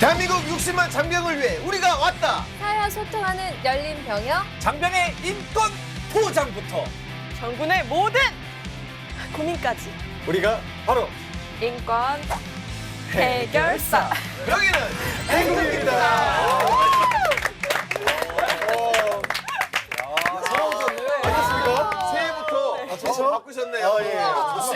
대한민국 60만 장병을 위해 우리가 왔다. 사회와 소통하는 열린 병역. 장병의 인권 보장부터 전군의 모든 고민까지 우리가 바로 인권 해결사. 여기는 행국입니다. 안녕하십니까? 새해부터 저 바꾸셨네요.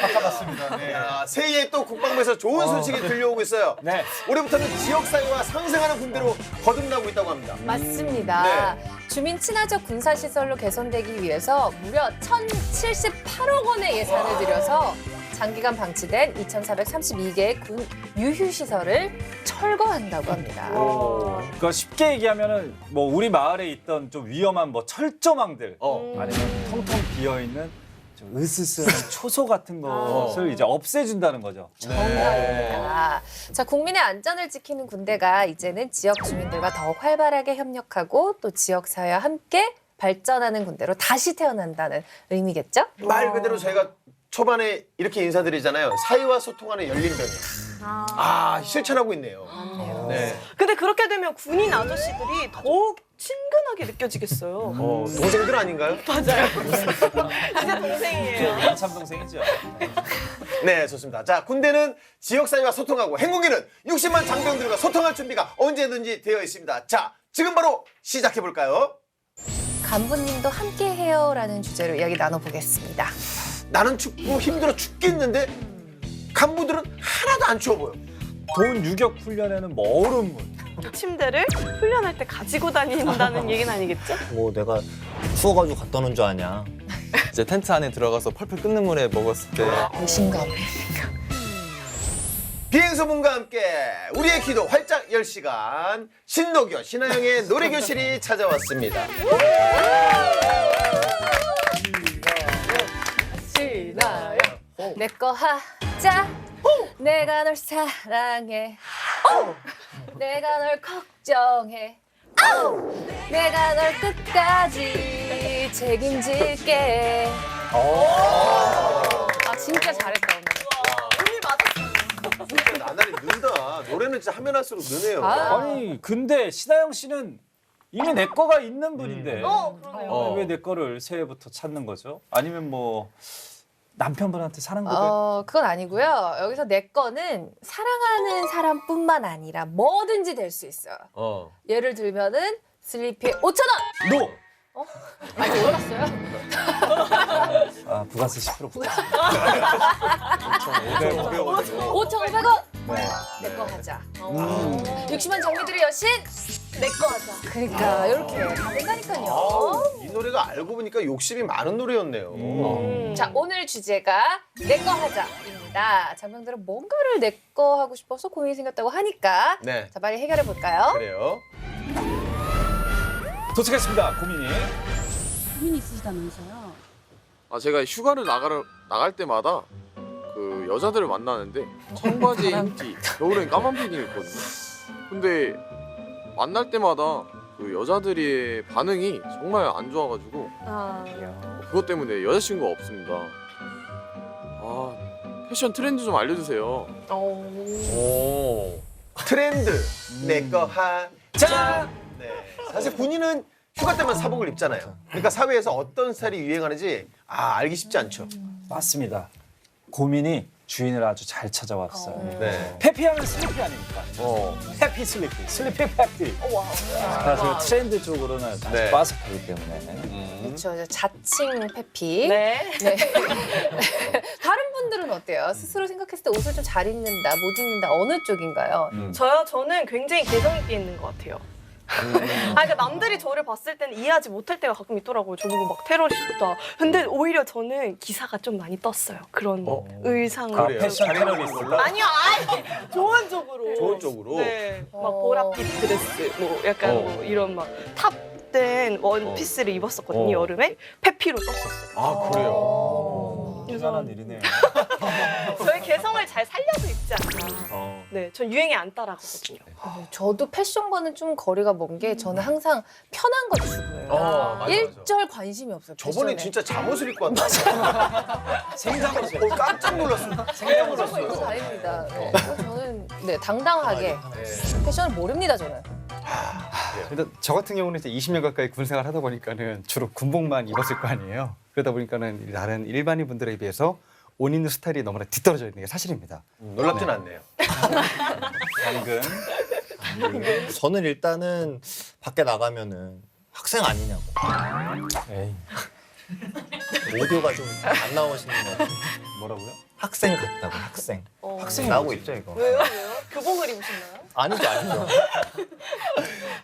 바꿔봤습니다. 네. 새해에 또 국방부에서 좋은 소식이 들려오고 있어요. 네. 올해부터는 지역사회와 상생하는 군대로 거듭나고 있다고 합니다. 맞습니다. 네. 주민 친화적 군사시설로 개선되기 위해서 무려 1,078억 원의 예산을 들여서 장기간 방치된 2,432개의 군 유휴시설을 철거한다고 합니다. 그러니까 쉽게 얘기하면은 뭐 우리 마을에 있던 좀 위험한 뭐 철조망들 아니면 텅텅 비어 있는 좀 으스스한 초소 같은 것을 이제 없애준다는 거죠. 정답입니다. 자, 국민의 안전을 지키는 군대가 이제는 지역 주민들과 더욱 활발하게 협력하고 또 지역 사회와 함께 발전하는 군대로 다시 태어난다는 의미겠죠? 말 그대로 저희가 초반에 이렇게 인사드리잖아요. 사회와 소통하는 열린 병역. 실천하고 있네요. 네. 근데 그렇게 되면 군인 아저씨들이 더욱 친근하게 느껴지겠어요. 동생들 아닌가요? 맞아요. 진짜 동생이에요. 한참 동생이죠. 네, 좋습니다. 자, 군대는 지역사회와 소통하고 행궁기는 60만 장병들과 소통할 준비가 언제든지 되어 있습니다. 자, 지금 바로 시작해볼까요? 간부님도 함께해요라는 주제로 이야기 나눠보겠습니다. 나는 춥고 힘들어 죽겠는데 간부들은 하나도 안 추워 보여. 돈 유격 훈련에는 뭐 얼음물. 침대를 훈련할 때 가지고 다닌다는 얘기는 아니겠죠? 뭐 내가 추워가지고 갔다 오는 줄 아냐. 이제 텐트 안에 들어가서 펄펄 끓는 물에 먹었을 때 배신감. 비행소문과 함께 우리의 기도 활짝 열 시간 신노교 신하영의 노래교실이 찾아왔습니다. 신나요. 내거 하자. 내가 널 사랑해. 내가 널 걱정해. 내가 널 끝까지 책임질게. 진짜 잘했다 오늘. 나날이 는다. 노래는 진짜 하면 할수록 느네요. 아니 근데 신하영 씨는 이미 내 거가 있는 분인데 그러네요. 왜 내 거를 새해부터 찾는 거죠? 아니면 뭐 남편분한테 사랑 고백? 그건 아니고요. 여기서 내 거는 사랑하는 사람뿐만 아니라 뭐든지 될 수 있어요. 예를 들면은 슬리피에 5,000원. 노! 아직 올랐어요? 부가세 10% 부가세. 5,500원. 내 거 하자. 60만 장미들의 여신. 내 거 하자. 그러니까 이렇게 다 된다니까요. 이 노래가 알고 보니까 욕심이 많은 노래였네요. 자, 오늘 주제가 내 거 하자입니다. 장병들은 뭔가를 내 거 하고 싶어서 고민이 생겼다고 하니까 네. 자, 빨리 해결해 볼까요? 그래요. 도착했습니다. 고민이. 고민 있으시다면서요? 제가 휴가를 나갈 때마다 그 여자들을 만나는데 청바지에 흰티, 겨울엔 까만 비닐 입거든요. 근데 만날 때마다 그 여자들의 반응이 정말 안 좋아가지고 그것 때문에 여자친구가 없습니다. 패션 트렌드 좀 알려주세요. 트렌드 내 거 하자. 네. 사실 군인은 휴가 때만 사복을 입잖아요. 그러니까 사회에서 어떤 스타일이 유행하는지 알기 쉽지 않죠. 맞습니다. 고민이 주인을 아주 잘 찾아왔어요. 네. 해피하면 슬리피 아닙니까? 해피 슬리피, 슬리피 해피. 그래서 트렌드 쪽으로는 아주 네. 빠삭하기 때문에. 그렇죠. 자칭 페피. 네. 네. 다른 분들은 어때요? 스스로 생각했을 때 옷을 좀 잘 입는다, 못 입는다, 어느 쪽인가요? 저는 굉장히 개성 있게 있는 것 같아요. 그러니까 남들이 저를 봤을 때는 이해하지 못할 때가 가끔 있더라고요. 저보고 막 테러리스트다. 근데 오히려 저는 기사가 좀 많이 떴어요. 그런 의상. 그래요? 패션 잘 입는 테러리스트. 걸로? 아니요, 좋은 쪽으로. 좋은 쪽으로? 네. 막 보랏빛 드레스, 뭐 약간 뭐 이런 막 탑된 원피스를 입었었거든요, 여름에. 페피로 떴었어요. 그래요? 대단한 일이네요. 저의 개성을 잘 살려서 입지 않나. 네, 전 유행에 안 따라가거든요. 저도 패션과는 좀 거리가 먼 게 저는 항상 편한 거 추구해요. 맞아. 일절 관심이 없어요. 저번에 패션에. 진짜 잠옷을 입고 왔다. 생장을 깜짝 놀랐어요. 정말 입고 다닙니다. 네. 저는 네, 당당하게 패션을 모릅니다 저는. 일단 저 같은 경우는 이제 20년 가까이 군 생활 하다 보니까는 주로 군복만 입었을 거 아니에요. 그러다 보니까는 다른 일반인 분들에 비해서 옷 입는 스타일이 너무나 뒤떨어져 있는 게 사실입니다. 놀랍진 않네요. 당근. 저는 일단은 밖에 나가면은 학생 아니냐고. 에이, 오디오가 좀 안 나오시는 것 같아요. 뭐라고요? 학생 같다고, 학생. 학생이 나오고 뭐지? 있죠, 이거. 왜요? 교복을 입으셨나요? 아니죠, 아니죠.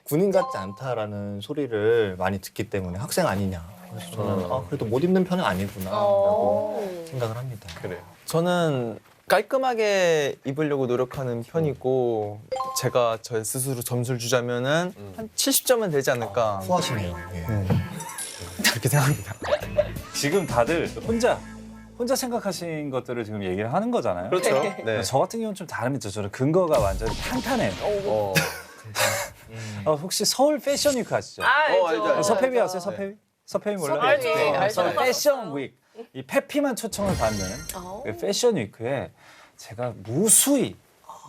군인 같지 않다라는 소리를 많이 듣기 때문에 학생 아니냐. 그래서 저는 그래도 못 입는 편은 아니구나라고 생각을 합니다. 그래요. 저는 깔끔하게 입으려고 노력하는 편이고 제가 저 스스로 점수를 주자면은 한 70점은 되지 않을까. 후하시네요. 예. 그렇게 생각합니다. 지금 다들 혼자 생각하신 것들을 지금 얘기를 하는 거잖아요. 그렇죠. 네. 저 같은 경우는 좀 다릅니다. 저는 근거가 완전히 탄탄해요. 혹시 서울 패션 위크 아시죠? 알죠, 알죠. 서페비 아세요? 서페비? 서페비 몰라요? 알죠. 네, 알죠. 서울 패션 위크. 이 페피만 초청을 받는 그 패션 위크에 제가 무수히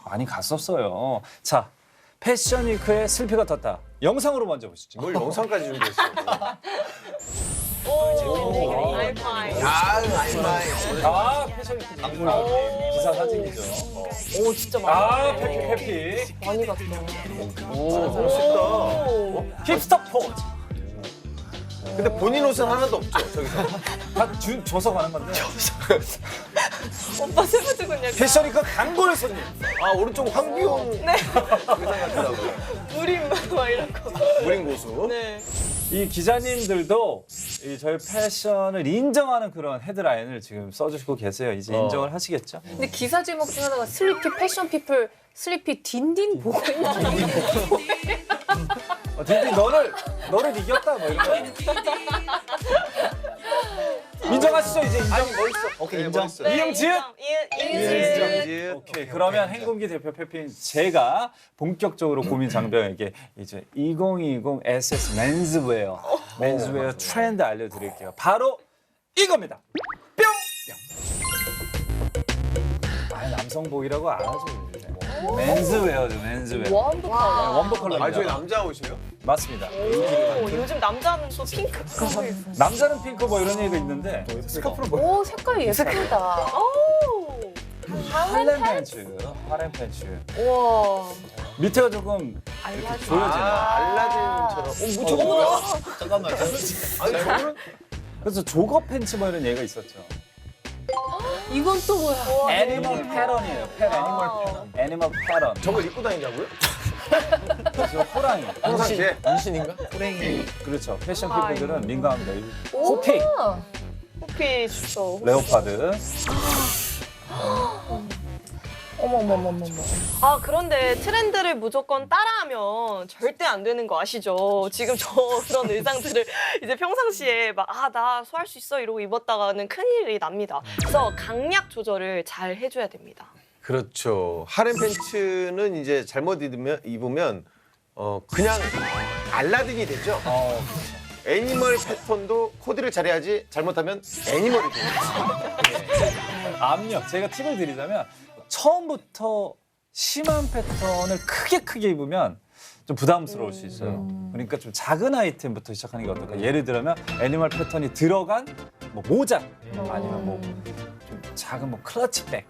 많이 갔었어요. 자, 패션 위크에 슬피가 떴다. 영상으로 먼저 보시죠. 뭘 영상까지 준비했어. 아이파이. 아, 패션 위크 기사 사진이죠. 오 진짜 많아. 아, 페피. 많이 갔다. 오, 멋있다. 힙스터 포즈. 근데 본인 옷은 하나도 없죠, 저기서. 다 줘서 가는 건데. 오빠 세부지군 약간 패션 위크 단골 손님. 아, 오른쪽 황비용 네. 의상 같더라고요. 무림 막 이런 거. 무림 고수. 네. 이 기자님들도 이 저희 패션을 인정하는 그런 헤드라인을 지금 써주시고 계세요. 이제 인정을 하시겠죠? 근데 기사 제목 중 하나가 슬리피 패션 피플 슬리피 딘딘 보고 있는 딘딘 너를 이겼다 뭐 이런 거. 인정하시죠 이제 인정. 멋있어. 오케이, 네, 인정. 멋있어요. 이응지읒? 이응지읒. 오케이 그러면 행군기 대표 페피인 제가 본격적으로 고민 장병에게 이제 2020 SS 맨즈웨어 트렌드 알려드릴게요. 바로 이겁니다. 뿅. 아 남성복이라고 안 하죠. 맨즈웨어죠 맨즈웨어. 원부 컬러. 원복 컬러입니다. 아, 저희 남자 옷이에요? 맞습니다. 오, 요즘 남자는 또 핑크 그거 입고. 남자는 핑크 뭐 이런 얘기가 있는데 오 색깔 예쁘다. 오. 하렘 팬츠, 하렘 팬츠. 우와. 밑에가 조금 이렇게 조여지는. 알라딘처럼. 저거 뭐야? 잠깐만. 아니, 저거는 그래서 조거 팬츠 뭐 이런 얘가 있었죠. 이건 또 뭐야? 애니멀 패런이에요. 애니멀 패런. 저걸 입고 다니냐고요? 그래서 호랑이. 평상시에? 문신인가? 호랭이. 그렇죠. 패션 피플들은 민감합니다. 이 오. 호피, 호피 좋죠. 레오파드. 어머머머머머. 아 그런데 트렌드를 무조건 따라하면 절대 안 되는 거 아시죠? 지금 저 그런 의상들을 이제 평상시에 막 나 소화할 수 있어 이러고 입었다가는 큰일이 납니다. 그래서 강약 조절을 잘 해줘야 됩니다. 그렇죠. 하렘 팬츠는 이제 잘못 입으면 그냥 알라딘이 되죠. 애니멀 패턴도 코디를 잘해야지 잘못하면 애니멀이 돼요. 압력. 제가 팁을 드리자면 처음부터 심한 패턴을 크게 입으면 좀 부담스러울 수 있어요. 그러니까 좀 작은 아이템부터 시작하는 게 어떨까? 예를 들면 애니멀 패턴이 들어간 뭐 모자 아니면 뭐 좀 작은 뭐 클러치백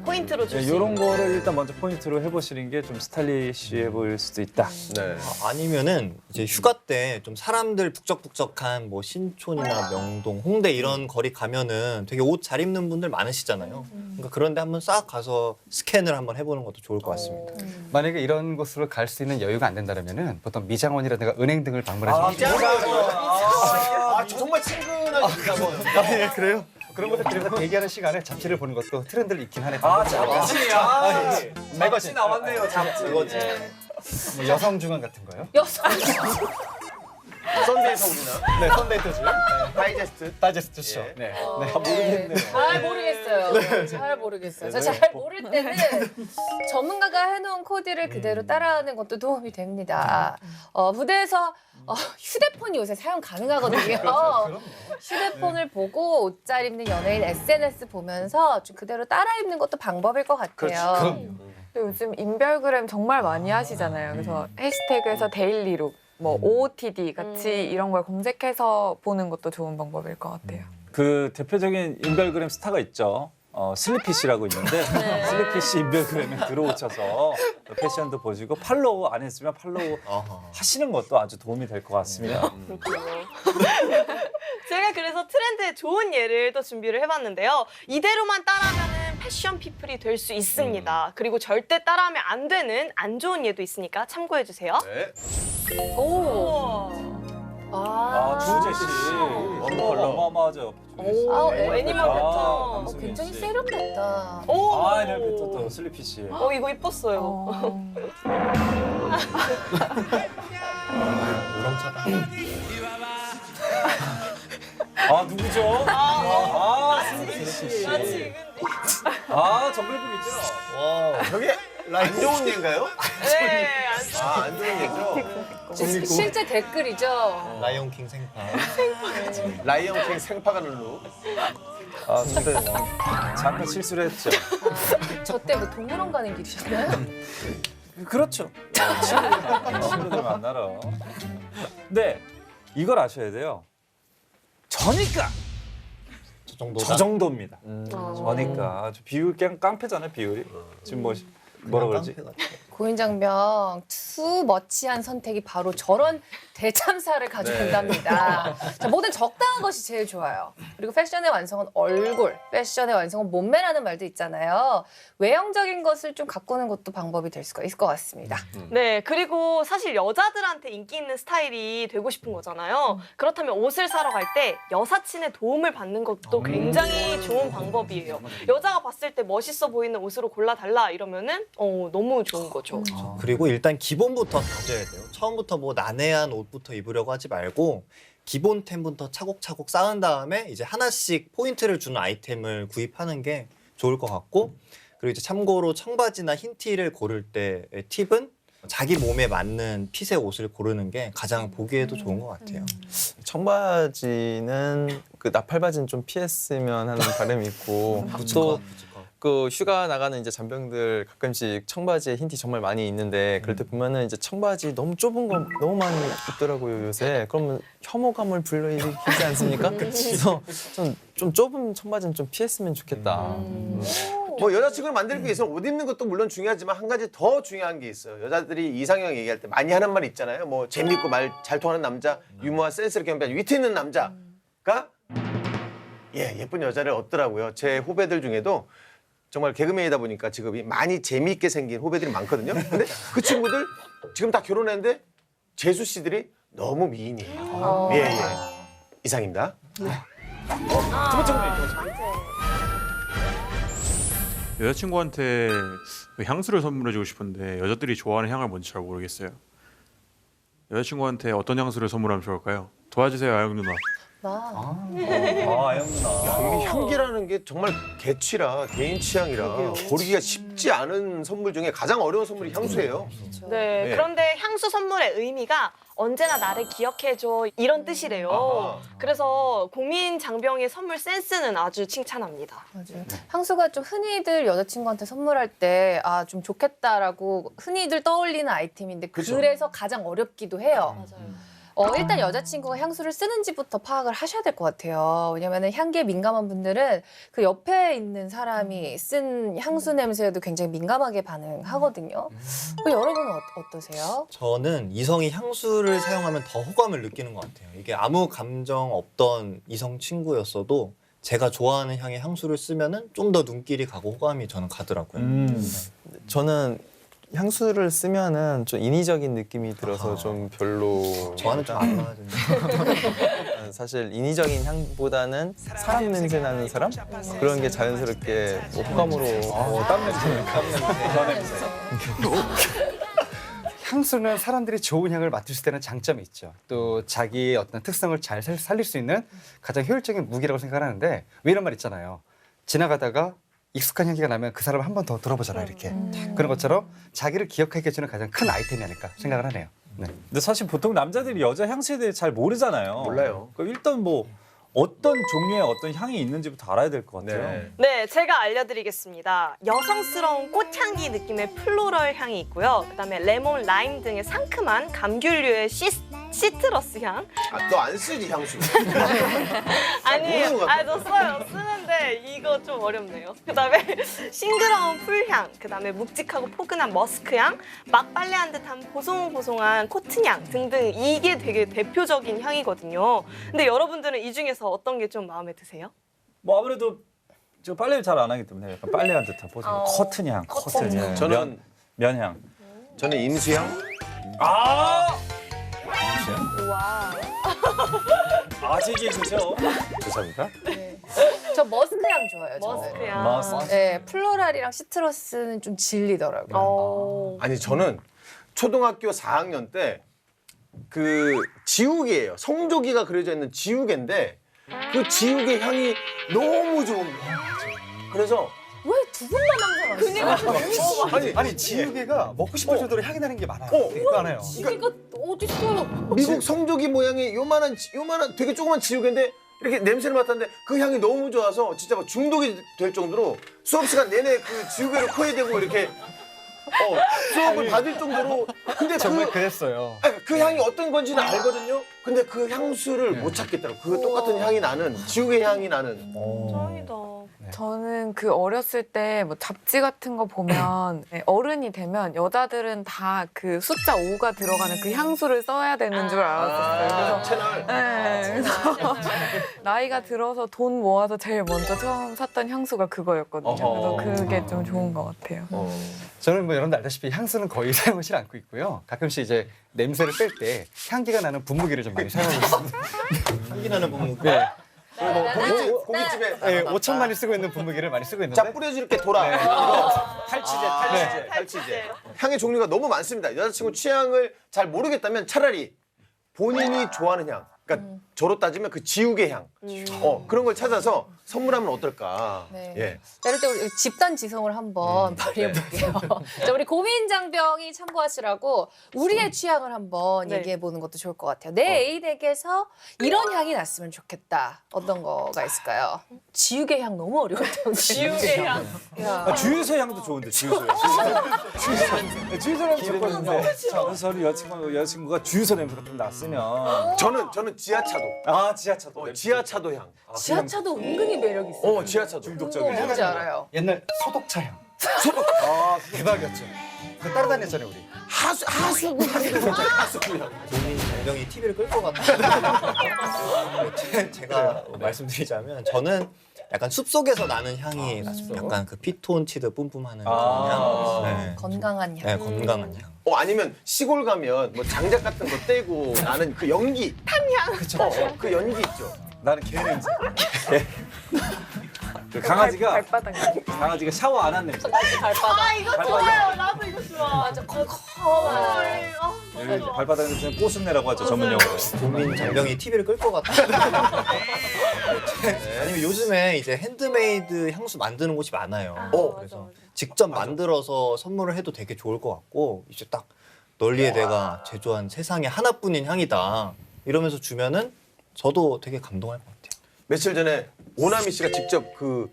포인트로 줄 수 이런 있는. 거를 일단 먼저 포인트로 해보시는 게 좀 스타일리시해 보일 수도 있다. 네. 아니면은 이제 휴가 때 좀 사람들 북적북적한 뭐 신촌이나 명동, 홍대 이런 거리 가면은 되게 옷 잘 입는 분들 많으시잖아요. 그러니까 그런데 한번 싹 가서 스캔을 한번 해보는 것도 좋을 것 같습니다. 만약에 이런 곳으로 갈 수 있는 여유가 안 된다면은 보통 미장원이라든가 은행 등을 방문하시면 저 정말 친근하게 뭐. 예, 그래요? 그런 것들 그래서 대기하는 시간에 잡지를 보는 것도 트렌드를 익힌 하네. 잡지 나왔네요. 잡지. 이거지. 뭐 여성 중앙 같은 거요? 여섯. 썬데이 서울이나 네, 선데이터즈. 다이제스트. 다이제스트 좋죠. 예. 네. 모르겠네요. 잘 모르겠어요. 잘 모르겠어요. 잘 모를 때는 전문가가 해놓은 코디를 그대로 따라하는 것도 도움이 됩니다. 무대에서 휴대폰이 요새 사용 가능하거든요. 휴대폰을 보고 옷 잘 입는 연예인 SNS 보면서 좀 그대로 따라 입는 것도 방법일 것 같아요. 그럼요. 또 요즘 인별그램 정말 많이 하시잖아요. 그래서 해시태그에서 데일리룩, 뭐 OOTD 같이 이런 걸 검색해서 보는 것도 좋은 방법일 것 같아요. 그 대표적인 인별그램 스타가 있죠. 슬리피씨라고 있는데 슬리피씨 인별그램에 들어오셔서 패션도 보시고 팔로우 안 했으면 팔로우 하시는 것도 아주 도움이 될 것 같습니다. 제가 그래서 트렌드의 좋은 예를 또 준비를 해봤는데요. 이대로만 따라하면 패션 피플이 될 수 있습니다. 그리고 절대 따라하면 안 되는 안 좋은 예도 있으니까 참고해주세요. 네. 오. 주재 씨 원컬 어마어마하죠. 아, 애니멀 같죠? 강승현 굉장히 씨. 세련됐다. 오! 엘리베이터 또 슬리피씨. 이거 이뻤어요. 누구죠? 슬리피씨. 정글북 있죠? 저게 안 좋은 예인가요? 네, 안 좋은 예죠. 실제 댓글이죠. 라이온킹 생파. 라이언 킹 생파가는 룩. 근데 잠깐 실수를 했죠. 저 때 뭐 동물원 가는 길이셨나요? 그렇죠. 친구들 만나러. 근데 이걸 아셔야 돼요. 저니까 저 정도다. 저 정도입니다. 저니까 아주 비율 그냥 깡패잖아요. 비율이 지금 뭐라 그러지? 고인장병 투 머치한 선택이 바로 저런 대참사를 가져온답니다. 자, 뭐든 적당한 것이 제일 좋아요. 그리고 패션의 완성은 얼굴, 패션의 완성은 몸매라는 말도 있잖아요. 외형적인 것을 좀 가꾸는 것도 방법이 될 수가 있을 것 같습니다. 네, 그리고 사실 여자들한테 인기 있는 스타일이 되고 싶은 거잖아요. 그렇다면 옷을 사러 갈 때 여사친의 도움을 받는 것도 굉장히 좋은 방법이에요. 여자가 봤을 때 멋있어 보이는 옷으로 골라달라 이러면은 너무 좋은 거죠. 그리고 일단 기본부터 다져야 돼요. 처음부터 뭐 난해한 옷부터 입으려고 하지 말고 기본템부터 차곡차곡 쌓은 다음에 이제 하나씩 포인트를 주는 아이템을 구입하는 게 좋을 것 같고, 그리고 이제 참고로 청바지나 흰 티를 고를 때 팁은 자기 몸에 맞는 핏의 옷을 고르는 게 가장 보기에도 좋은 것 같아요. 청바지는 그 나팔바지는 좀 피했으면 하는 바람이 있고 또 그 휴가 나가는 이제 잔병들 가끔씩 청바지에 흰 티 정말 많이 있는데 그럴 때 보면은 이제 청바지 너무 좁은 거 너무 많이 입더라고요 요새. 그러면 혐오감을 불러일으키지 않습니까? 그래서 좀 좁은 청바지는 좀 피했으면 좋겠다. 뭐 여자친구를 만들기 위해서 옷 입는 것도 물론 중요하지만 한 가지 더 중요한 게 있어요. 여자들이 이상형 얘기할 때 많이 하는 말이 있잖아요. 뭐 재밌고 말 잘 통하는 남자, 유머와 센스를 겸비한 위트 있는 남자가 예쁜 여자를 얻더라고요. 제 후배들 중에도 정말 개그맨이다 보니까 직업이 많이 재미있게 생긴 후배들이 많거든요. 근데 그 친구들 지금 다 결혼했는데 재수 씨들이 너무 미인이에요. 예. 이상입니다. 두 번째 여자친구한테 향수를 선물해주고 싶은데 여자들이 좋아하는 향을 뭔지 잘 모르겠어요. 여자친구한테 어떤 향수를 선물하면 좋을까요? 도와주세요, 아영 누나. 나. 아영 누나. 이게 향기라는 게 정말 개취라 개인 취향이라 고르기가 쉽지 않은 선물 중에 가장 어려운 선물이 향수예요. 네, 네. 그런데 향수 선물의 의미가 언제나 나를 기억해줘 이런 뜻이래요. 아하. 그래서 고민 장병의 선물 센스는 아주 칭찬합니다. 맞아요. 향수가 좀 흔히들 여자친구한테 선물할 때 좀 좋겠다라고 흔히들 떠올리는 아이템인데 그래서 가장 어렵기도 해요. 맞아요. 일단 여자친구가 향수를 쓰는지부터 파악을 하셔야 될 것 같아요. 왜냐면은 향기에 민감한 분들은 그 옆에 있는 사람이 쓴 향수 냄새에도 굉장히 민감하게 반응하거든요. 여러분은 어떠세요? 저는 이성이 향수를 사용하면 더 호감을 느끼는 것 같아요. 이게 아무 감정 없던 이성 친구였어도 제가 좋아하는 향의 향수를 쓰면은 좀 더 눈길이 가고 호감이 저는 가더라고요. 저는 향수를 쓰면은 좀 인위적인 느낌이 들어서 좀 별로. 저한테 좀 안 맞아요. 사실 인위적인 향보다는 사람 냄새 나는 사람 그런 게 자연스럽게 뭐 호감으로. 땀 냄새. 향수는 사람들이 좋은 향을 맡을 수 있다는 장점이 있죠. 또 자기의 어떤 특성을 잘 살릴 수 있는 가장 효율적인 무기라고 생각하는데 왜 이런 말 있잖아요. 지나가다가 익숙한 향기가 나면 그 사람을 한 번 더 돌아보잖아요. 이렇게. 그런 것처럼 자기를 기억하게 해주는 가장 큰 아이템이 아닐까 생각을 하네요. 네. 근데 사실 보통 남자들이 여자 향수에 대해 잘 모르잖아요. 몰라요. 그러니까 일단 뭐 어떤 종류의 어떤 향이 있는지부터 알아야 될 것 같아요. 네. 네, 제가 알려드리겠습니다. 여성스러운 꽃향기 느낌의 플로럴 향이 있고요. 그다음에 레몬, 라임 등의 상큼한 감귤류의 시트러스 향. 아, 너 안 쓰지 향수? 아니에요. 모르는 것 같아. 저 써요. 쓰는데 이거 좀 어렵네요. 그다음에 싱그러운 풀향, 그다음에 묵직하고 포근한 머스크향, 막 빨래한 듯한 보송보송한 코튼향 등등 이게 되게 대표적인 향이거든요. 근데 여러분들은 이 중에서 어떤 게 좀 마음에 드세요? 뭐 아무래도 저 빨래를 잘 안 하기 때문에 약간 빨래한 듯한 보송. 커튼 향, 커튼 향. 저는 면향. 저는 인수향. 아! 와. 아직이 그죠? 죄송합니다. 저 머스크 향 좋아해요. 저는. 머스크향. 머스크. 네, 플로랄이랑 시트러스는 좀 질리더라고요. 아니 저는 초등학교 4학년 때 그 지우개예요. 성조기가 그려져 있는 지우개인데 그 지우개 향이 너무 좋은 거예요. 그래서 왜 두 분만 항상 아시죠? 아니 지우개가 먹고 싶을 정도로 향이 나는 게 많아요. 어. 되게 많아요. 이거 어딨어요? 미국 성조기 모양의 요만한 되게 조그만 지우개인데 이렇게 냄새를 맡았는데 그 향이 너무 좋아서 진짜 막 중독이 될 정도로 수업 시간 내내 그 지우개를 코에 대고 이렇게 수업을 받을 정도로 근데 정말 그랬어요. 그 향이 어떤 건지는 알거든요. 근데 그 향수를 못 찾겠더라고. 그 똑같은 향이 나는 지우개 향이 나는. 짱이다. 저는 그 어렸을 때 뭐 잡지 같은 거 보면 네, 어른이 되면 여자들은 다 그 숫자 5가 들어가는 그 향수를 써야 되는 줄 알았었어요. 채널. 네, 그래서 나이가 들어서 돈 모아서 제일 먼저 처음 샀던 향수가 그거였거든요. 그래서 그게 좀 좋은 것 같아요. 저는 뭐 여러분들 알다시피 향수는 거의 사용하지 않고 있고요. 가끔씩 이제 냄새를 뺄 때 향기가 나는 분무기를 좀 많이 사용하고 있습니다. 향기 나는 분무기. 네. 고깃집에 네, 5천만이 쓰고 있는 분무기를 많이 쓰고 있는데 자 뿌려줄게 돌아. 탈취제. 향의 종류가 너무 많습니다. 여자친구 취향을 잘 모르겠다면 차라리 본인이 좋아하는 향. 그러니까 저로 따지면 그 지우개 향. 그런 걸 찾아서 선물하면 어떨까. 네. 예. 자, 이럴 때 우리 집단 지성을 한번 발휘해볼게요. 자, 우리 고민장병이 참고하시라고 우리의 취향을 한번 네. 얘기해보는 것도 좋을 것 같아요. 내 애인에게서 이런 향이 났으면 좋겠다. 어떤 거가 있을까요? 지우개 향 너무 어려운데요. 지우개 향. 아, 주유소 향도 좋은데 주유소 향. 주유소 향 좋거든요. 그래서 저는 여자친구가 주유소 냄새가 좀 났으면 저는 지하차도. 지하차도. 지하차도 향. 지하차도 은근히 매력 있어요. 지하차도. 중독적이죠. 뭔지 알아요. 옛날 소독차 향. 대박이었죠. 그 따라다녔잖아요 우리. 하수구 향이도 괜찮아요. 하수구 향. 고민 장병이 TV를 끌 것 같아요. 제가 말씀드리자면 저는 약간 숲속에서 나는 향이 났습니다. 약간 그 피톤치드 뿜뿜하는 그런 향. 네. 건강한 향. 네, 건강한 향. 아니면 시골 가면 뭐 장작 같은 거 떼고 나는 그 연기. 탄향. 그쵸. 그 연기 있죠. 나는 개 냄새. 그 강아지가 샤워 안 한 냄새. 발바닥. 이거 좋아요. 나도 이거 좋아. 맞아. 컴컴한. 여기 발바닥 냄새는 꼬순내라고 하죠 전문 용어로. 고민 장병이 TV를 끌 것 같아요. 아니면 요즘에 이제 핸드메이드 향수 만드는 곳이 많아요. 그래서 직접 만들어서 선물을 해도 되게 좋을 것 같고 이제 딱 널리에 내가 제조한 세상에 하나뿐인 향이다 이러면서 주면은 저도 되게 감동할 것 같아요. 며칠 전에 오나미 씨가 직접 그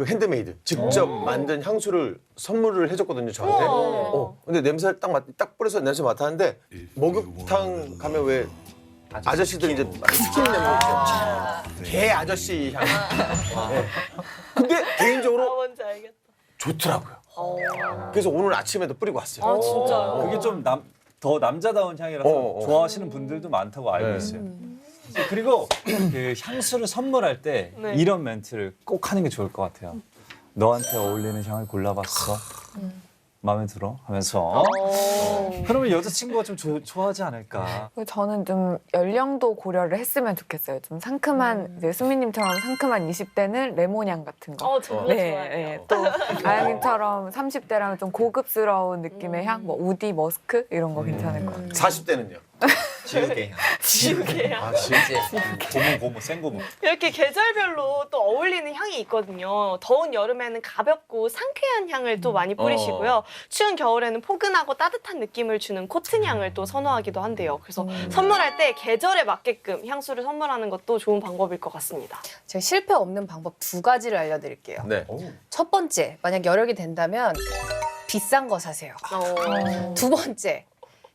핸드메이드 직접 만든 향수를 선물을 해줬거든요 저한테. 근데 냄새 딱 뿌려서 냄새 맡았는데 목욕탕 가면 왜 아저씨들 이제 스킨 냄새 있죠. 개 아저씨 향. 네. 근데 개인적으로 뭔지 알겠다. 좋더라고요. 그래서 오늘 아침에도 뿌리고 왔어요. 아 진짜요? 그게 좀 더 남자다운 향이라서 좋아하시는 분들도 많다고 알고 있어요. 그리고 그 향수를 선물할 때 네. 이런 멘트를 꼭 하는 게 좋을 것 같아요. 너한테 어울리는 향을 골라봤어. 마음에 들어? 하면서 그러면 여자친구가 좀 좋아하지 않을까. 그리고 저는 좀 연령도 고려를 했으면 좋겠어요. 좀 상큼한 이제 수미님처럼 상큼한 20대는 레몬향 같은 거. 저도 네, 좋아해요. 네. 또 아영님처럼 30대라면 좀 고급스러운 느낌의 향, 뭐 우디, 머스크 이런 거 괜찮을 것 같아요. 40대는요? 지우개 향. 지우개야. 아 진짜. 고무 생고무. 이렇게 계절별로 또 어울리는 향이 있거든요. 더운 여름에는 가볍고 상쾌한 향을 또 많이 뿌리시고요. 추운 겨울에는 포근하고 따뜻한 느낌을 주는 코튼 향을 또 선호하기도 한대요. 그래서 선물할 때 계절에 맞게끔 향수를 선물하는 것도 좋은 방법일 것 같습니다. 제가 실패 없는 방법 2가지를 알려드릴게요. 네. 첫 번째, 만약 여력이 된다면 비싼 거 사세요. 2번째,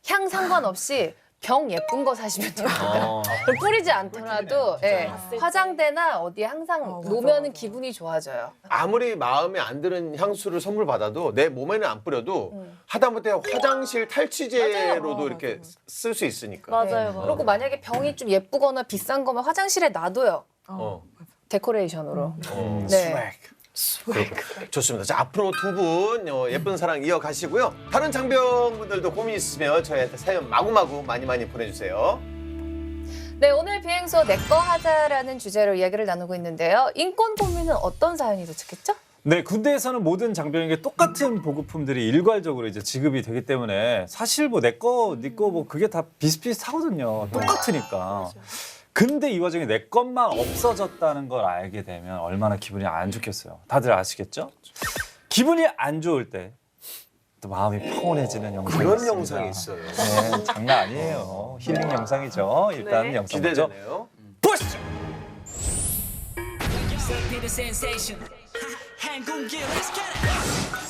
향 상관없이 병 예쁜 거 사시면 됩니다. 그럼 뿌리지 않더라도 예, 화장대나 어디에 항상 놓으면 기분이 좋아져요. 아무리 마음에 안 드는 향수를 선물 받아도 내 몸에는 안 뿌려도 하다못해 화장실 탈취제로도 맞아요. 이렇게 쓸 수 있으니까. 맞아요. 그리고 만약에 병이 좀 예쁘거나 비싼 거면 화장실에 놔둬요. 데코레이션으로. 네. 좋습니다. 자, 앞으로 2분 예쁜 사랑 이어가시고요. 다른 장병분들도 고민 있으면 저희한테 사연 마구마구 많이 보내주세요. 네, 오늘 비행소 내꺼 하자라는 주제로 이야기를 나누고 있는데요. 인권 고민은 어떤 사연이 도착했죠? 네, 군대에서는 모든 장병에게 똑같은 보급품들이 일괄적으로 이제 지급이 되기 때문에 사실 뭐 내 거, 네 거 뭐 그게 다 비슷비슷하거든요. 똑같으니까. 근데 이 와중에 내 것만 없어졌다는 걸 알게 되면 얼마나 기분이 안 좋겠어요. 다들 아시겠죠? 기분이 안 좋을 때 또 마음이 평온해지는 영상이 그런 있습니다. 영상이 있어요. 네, 장난 아니에요. 힐링 영상이죠. 일단 네. 영상 보죠. 기대되네요. 보시죠. 행궁기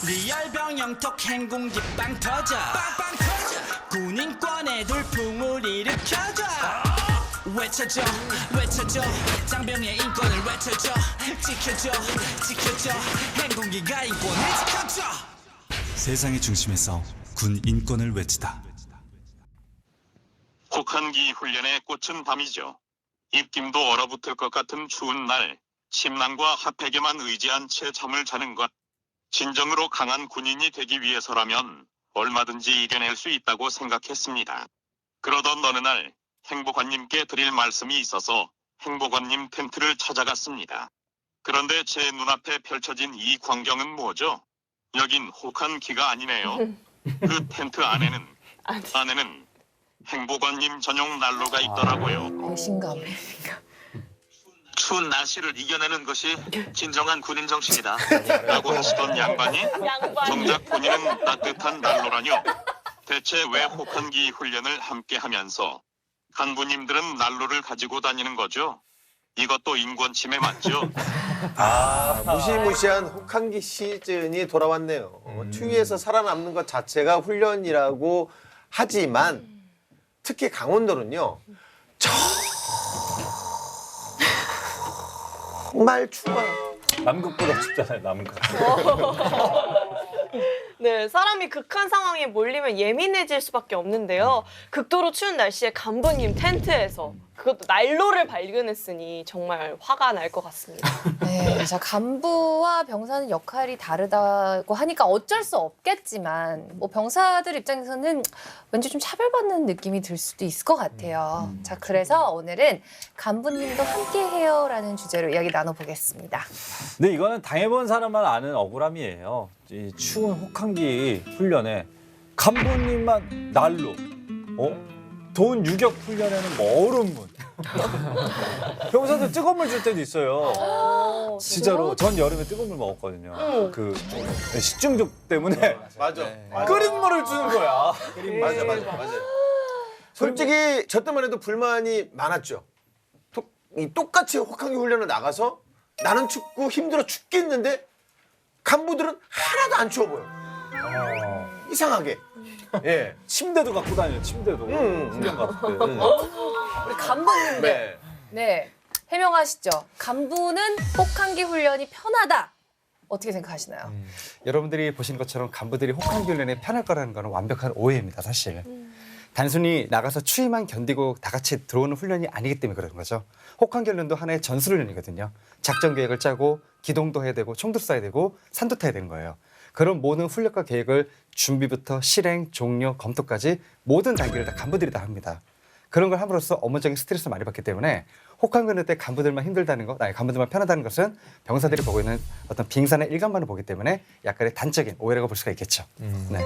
리얼병 영톡 행궁기 빵 터져 군인권의 돌풍을 일으켜줘 외쳐줘 장병의 인권을 외쳐줘 지켜줘 행궁기가 인권을 지켜줘 세상의 중심에서 군 인권을 외치다. 혹한기 훈련의 꽃은 밤이죠. 입김도 얼어붙을 것 같은 추운 날 침낭과 핫팩에만 의지한 채 잠을 자는 것. 진정으로 강한 군인이 되기 위해서라면 얼마든지 이겨낼 수 있다고 생각했습니다. 그러던 어느 날 행복관님께 드릴 말씀이 있어서 행복관님 텐트를 찾아갔습니다. 그런데 제 눈앞에 펼쳐진 이 광경은 뭐죠? 여긴 혹한기가 아니네요. 그 텐트 안에는 행복관님 전용 난로가 있더라고요. 배신감. 추운 날씨를 이겨내는 것이 진정한 군인 정신이다 라고 하시던 양반이 정작 본인은 따뜻한 난로라뇨. 대체 왜 혹한기 훈련을 함께 하면서 간부님들은 난로를 가지고 다니는 거죠? 이것도 인권 침해 맞죠? 무시무시한 혹한기 시즌이 돌아왔네요. 추위에서 살아남는 것 자체가 훈련이라고 하지만 특히 강원도는요. 정말 추워요. 남극보다 춥잖아요. 남극. 네, 사람이 극한 상황에 몰리면 예민해질 수밖에 없는데요. 극도로 추운 날씨에 간부님 텐트에서 그것도 난로를 발견했으니 정말 화가 날 것 같습니다. 네, 자, 간부와 병사는 역할이 다르다고 하니까 어쩔 수 없겠지만 뭐 병사들 입장에서는 왠지 좀 차별받는 느낌이 들 수도 있을 것 같아요. 자, 그래서 오늘은 간부님도 함께해요라는 주제로 이야기 나눠보겠습니다. 근데 이거는 당해본 사람만 아는 억울함이에요. 이 추운 혹한기 훈련에 간부님만 난로, 더운 유격 훈련에는 뭐 얼음물. 병사들 뜨거운 물 줄 때도 있어요. 진짜로 전 여름에 뜨거운 물 먹었거든요. 그 식중독 때문에 맞아. 끓인 물을 주는 거야. 맞아. 솔직히 저 때만 해도 불만이 많았죠. 똑같이 혹한기 훈련을 나가서 나는 춥고 힘들어 죽겠는데 간부들은 하나도 안 추워 보여. 이상하게. 예. 침대도 갖고 다녀요. 침대도. 훈련 갔을 때. 우리 간부님들 네, 해명하시죠. 간부는 혹한기 훈련이 편하다. 어떻게 생각하시나요? 여러분들이 보신 것처럼 간부들이 혹한기 훈련에 편할 거라는 거는 완벽한 오해입니다, 사실. 단순히 나가서 추위만 견디고 다 같이 들어오는 훈련이 아니기 때문에 그런 거죠. 혹한기 훈련도 하나의 전술훈련이거든요. 작전 계획을 짜고 기동도 해야 되고 총도 쏴야 되고 산도 타야 되는 거예요. 그런 모든 훈련과 계획을 준비부터 실행, 종료, 검토까지 모든 단계를 다 간부들이 다 합니다. 그런 걸 함으로써 업무적인 스트레스를 많이 받기 때문에 혹한 근대 때 간부들만 힘들다는 것, 아니 간부들만 편하다는 것은 병사들이 보고 있는 어떤 빙산의 일관만을 보기 때문에 약간의 단적인 오해라고 볼 수가 있겠죠. 네.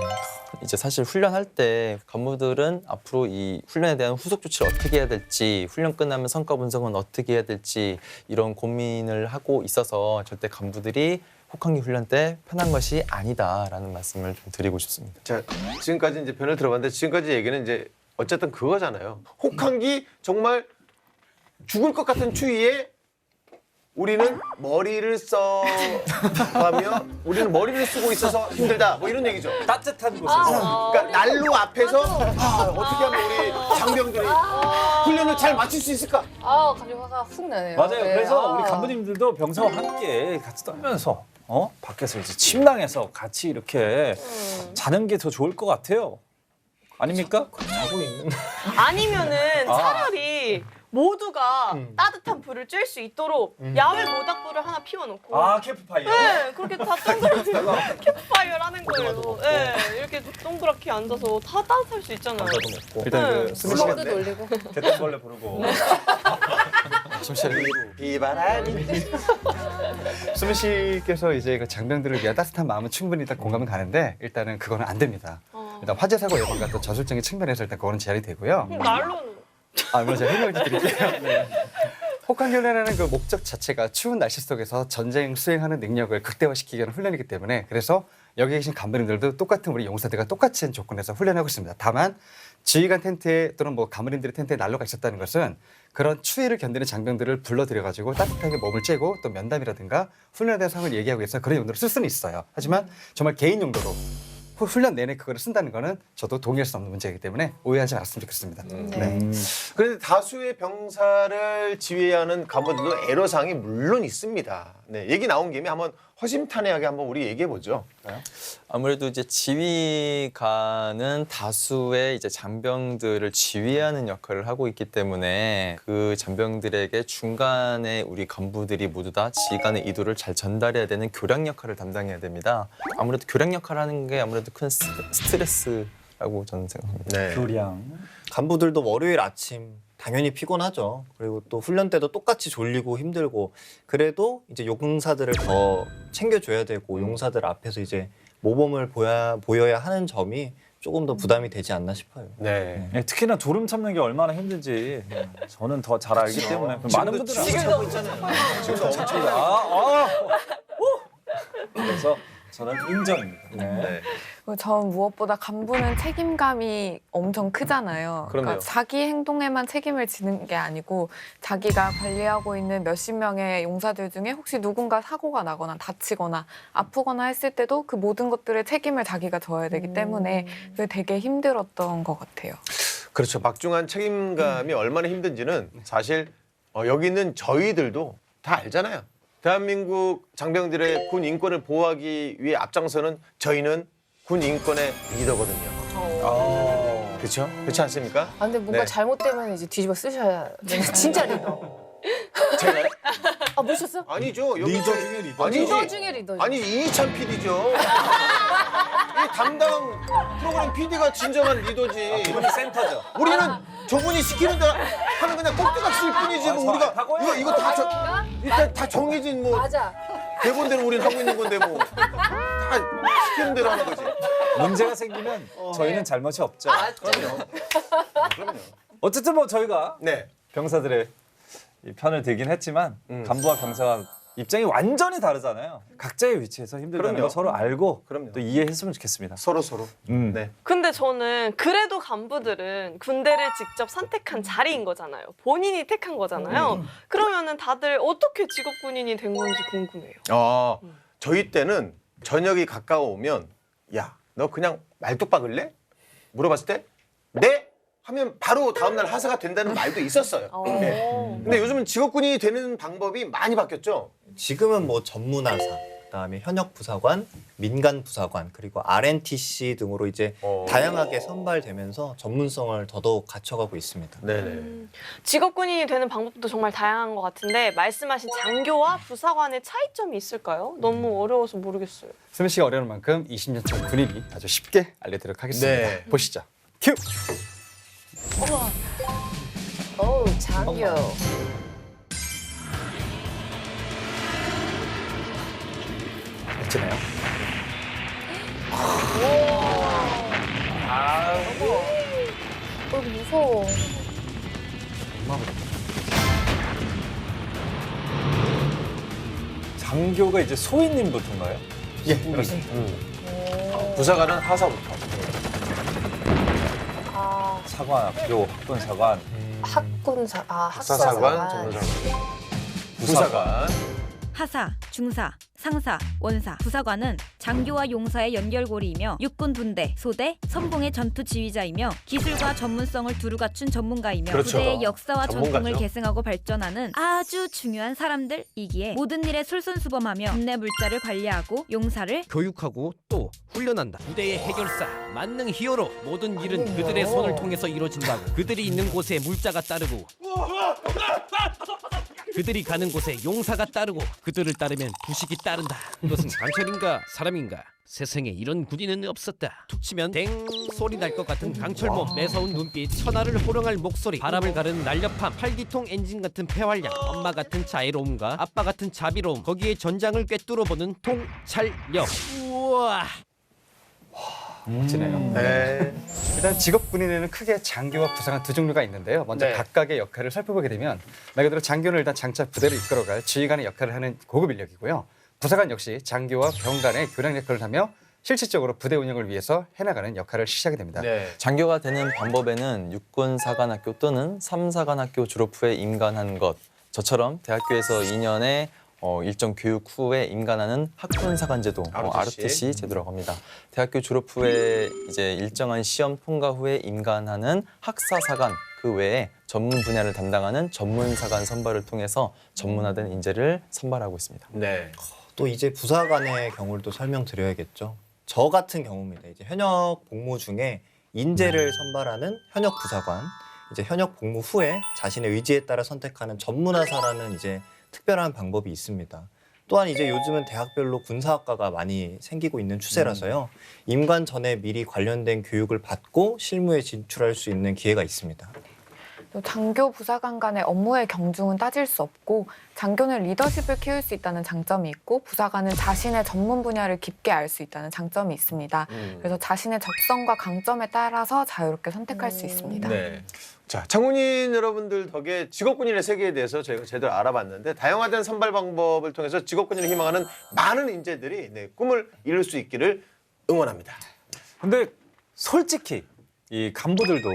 이제 사실 훈련할 때 간부들은 앞으로 이 훈련에 대한 후속 조치를 어떻게 해야 될지, 훈련 끝나면 성과 분석은 어떻게 해야 될지 이런 고민을 하고 있어서 절대 간부들이 혹한기 훈련 때 편한 것이 아니다라는 말씀을 좀 드리고 싶습니다. 자, 지금까지 이제 변을 들어봤는데 지금까지 얘기는 이제 어쨌든 그거잖아요. 혹한기 정말 죽을 것 같은 추위에 우리는 머리를 써가며 우리는 머리를 쓰고 있어서 힘들다. 뭐 이런 얘기죠. 따뜻한 곳에서. 그러니까 난로 앞에서 어떻게 하면 우리 장병들이 훈련을 잘 마칠 수 있을까? 갑자기 화가 훅 나네요. 맞아요. 네. 그래서 우리 간부님들도 병사와 함께 같이 떨면서 밖에서 이제 침낭에서 같이 이렇게 자는 게 더 좋을 것 같아요. 아닙니까? 자고 있는. 아니면은 차라리 모두가 따뜻한 불을 쬐 수 있도록 야외 모닥불을 하나 피워놓고 캠프파이어. 네, 그렇게 다 동그랗게 캠프파이어를 하는 거예요. 네, 이렇게 동그랗게 앉아서 다 따뜻할 수 있잖아요. 일단 네. 그 수미 씨가 스모크도 놀리고. 개똥벌레 부르고. 비바람이 수미 씨께서 이제 그 장병들을 위한 따뜻한 마음은 충분히 일단 공감은 가는데 일단은 그거는 안 됩니다. 일단 화재 사고 예방 같은 저술적인 측면에서 일단 그거는 제한이 되고요. 난로는 물론 제가 해명을 좀 드릴게요. 네. 혹한 훈련이라는 그 목적 자체가 추운 날씨 속에서 전쟁 수행하는 능력을 극대화시키기 위한 훈련이기 때문에 그래서 여기 계신 간부님들도 똑같은 우리 용사들과 똑같은 조건에서 훈련하고 있습니다. 다만 지휘관 텐트에 또는 뭐 간부님들의 텐트에 난로가 있었다는 것은 그런 추위를 견디는 장병들을 불러들여가지고 따뜻하게 몸을 쬐고 또 면담이라든가 훈련에 대한 상황을 얘기하기 위해서 그런 용도로 쓸 수는 있어요. 하지만 정말 개인 용도로 훈련 내내 그거를 쓴다는 거는 저도 동의할 수 없는 문제이기 때문에 오해하지 말았으면 좋겠습니다. 네. 그런데 다수의 병사를 지휘해야 하는 간부들도 애로사항이 물론 있습니다. 네, 얘기 나온 김에 한번 허심탄회하게 한번 우리 얘기해 보죠. 아무래도 이제 지휘관은 다수의 이제 잔병들을 지휘하는 역할을 하고 있기 때문에 그 잔병들에게 중간에 우리 간부들이 모두 다 지휘관의 의도를 잘 전달해야 되는 교량 역할을 담당해야 됩니다. 아무래도 교량 역할을 하는 게 아무래도 큰 스트레스라고 저는 생각합니다. 네. 교량. 간부들도 월요일 아침 당연히 피곤하죠. 그리고 또 훈련 때도 똑같이 졸리고 힘들고 그래도 이제 용사들을 더 챙겨줘야 되고 용사들 앞에서 이제 모범을 보여야 하는 점이 조금 더 부담이 되지 않나 싶어요. 네. 네, 특히나 졸음 참는 게 얼마나 힘든지 저는 더 잘 알기 때문에 많은 분들은 지금도 있잖아요. 지금도 엄청 그래서 저는 인정입니다. 네. 전 무엇보다 간부는 책임감이 엄청 크잖아요. 그럼요. 그러니까 자기 행동에만 책임을 지는 게 아니고 자기가 관리하고 있는 몇십 명의 용사들 중에 혹시 누군가 사고가 나거나 다치거나 아프거나 했을 때도 그 모든 것들의 책임을 자기가 져야 되기 때문에 그게 되게 힘들었던 것 같아요. 그렇죠. 막중한 책임감이 얼마나 힘든지는 사실 여기 있는 저희들도 다 알잖아요. 대한민국 장병들의 군 인권을 보호하기 위해 앞장서는 저희는 군 인권의 리더거든요. 그렇죠? 그렇지 않습니까? 근데 뭔가 네. 잘못되면 이제 뒤집어 쓰셔야 되는 진짜 리더. 제가요? 모르셨어? 아니죠. 여기 리더 중에 리더. 아니지. 리더 중에 리더죠. 아니 이희찬 PD죠. 이 담당 프로그램 PD가 진정한 리더지. 이분이 센터죠. 우리는 저분이 시키는 대로 하는 그냥 꼭두각시일 뿐이지 뭐 우리가 이거 일단 다 정해진 뭐 맞아. 대본대로 우리는 하고 있는 건데 뭐 다 시키는 대로 하는 거지. 문제가 생기면 저희는 잘못이 없죠. 그럼요. 어쨌든 뭐 저희가 네. 병사들의 이 편을 들긴 했지만 간부와 병사가 입장이 완전히 다르잖아요. 각자의 위치에서 힘들다는 그럼요. 거 서로 알고 그럼요. 또 이해했으면 좋겠습니다. 서로. 네. 근데 저는 그래도 간부들은 군대를 직접 선택한 자리인 거잖아요. 본인이 택한 거잖아요. 그러면은 다들 어떻게 직업 군인이 된 건지 궁금해요. 저희 때는 저녁이 가까워오면 야, 너 그냥 말뚝 박을래? 물어봤을 때 네? 하면 바로 다음날 하사가 된다는 말도 있었어요. 네. 근데 요즘은 직업군인이 되는 방법이 많이 바뀌었죠. 지금은 뭐 전문하사, 그다음에 현역 부사관, 민간 부사관, 그리고 RNTC 등으로 이제 다양하게 선발되면서 전문성을 더더욱 갖춰가고 있습니다. 네네. 직업 군인이 되는 방법도 정말 다양한 것 같은데 말씀하신 장교와 부사관의 차이점이 있을까요? 너무 어려워서 모르겠어요. 수미 씨가 어려운 만큼 20년 전 군인이 아주 쉽게 알려드리도록 하겠습니다. 네. 보시죠. 큐! 장교. 멋지네요. 무서워. 장교가 이제 소위님부터인가요? 예, 그렇습니다. 부사관은 하사부터. 아, 사관학교, 학군사관. 학군사, 학사사관, 학사사관. 전사사관. 부사관. 하사, 중사, 상사, 원사, 부사관은 장교와 용사의 연결고리이며 육군 분대, 소대, 선봉의 전투 지휘자이며 기술과 전문성을 두루 갖춘 전문가이며 그렇죠. 부대의 역사와 전통을 전문가죠. 계승하고 발전하는 아주 중요한 사람들이기에 모든 일에 솔선수범하며 인내 물자를 관리하고 용사를 교육하고 또 훈련한다. 부대의 해결사, 만능 히어로. 모든 일은 그들의 손을 통해서 이루어진다고. 그들이 있는 곳에 물자가 따르고 그들이 가는 곳에 용사가 따르고 그들을 따르면 부식이 따른다. 이것은 강철인가 사람인가? 세상에 이런 군인은 없었다. 툭 치면 댕 소리 날 것 같은 강철몸, 매서운 눈빛, 천하를 호령할 목소리, 바람을 가르는 날렵함, 팔기통 엔진 같은 폐활량, 엄마 같은 자애로움과 아빠 같은 자비로움, 거기에 전장을 꿰뚫어보는 통찰력. 우와. 멋지네요. 네. 일단 직업 군인에는 크게 장교와 부사관 두 종류가 있는데요. 먼저 네. 각각의 역할을 살펴보게 되면 말 그대로 장교는 일단 장차 부대를 이끌어갈 지휘관의 역할을 하는 고급 인력이고요. 부사관 역시 장교와 병간의 교량 역할을 하며 실질적으로 부대 운영을 위해서 해나가는 역할을 시작하게 됩니다. 네. 장교가 되는 방법에는 육군사관학교 또는 삼사관학교 졸업 후에 임관한 것, 저처럼 대학교에서 2년의 일정 교육 후에 임관하는 학군사관제도, ROTC 제도라고 합니다. 대학교 졸업 후에 이제 일정한 시험 통과 후에 임관하는 학사사관, 그 외에 전문 분야를 담당하는 전문사관 선발을 통해서 전문화된 인재를 선발하고 있습니다. 네. 또 이제 부사관의 경우를 또 설명드려야겠죠. 저 같은 경우입니다. 이제 현역 복무 중에 인재를 선발하는 현역 부사관, 이제 현역 복무 후에 자신의 의지에 따라 선택하는 전문화사라는 이제 특별한 방법이 있습니다. 또한 이제 요즘은 대학별로 군사학과가 많이 생기고 있는 추세라서요. 임관 전에 미리 관련된 교육을 받고 실무에 진출할 수 있는 기회가 있습니다. 또 장교 부사관 간의 업무의 경중은 따질 수 없고 장교는 리더십을 키울 수 있다는 장점이 있고 부사관은 자신의 전문 분야를 깊게 알 수 있다는 장점이 있습니다. 그래서 자신의 적성과 강점에 따라서 자유롭게 선택할 수 있습니다. 네. 자, 참군인 여러분들 덕에 직업군인의 세계에 대해서 저희가 제대로 알아봤는데 다양화된 선발 방법을 통해서 직업군인을 희망하는 많은 인재들이 꿈을 이룰 수 있기를 응원합니다. 근데 솔직히 이 간부들도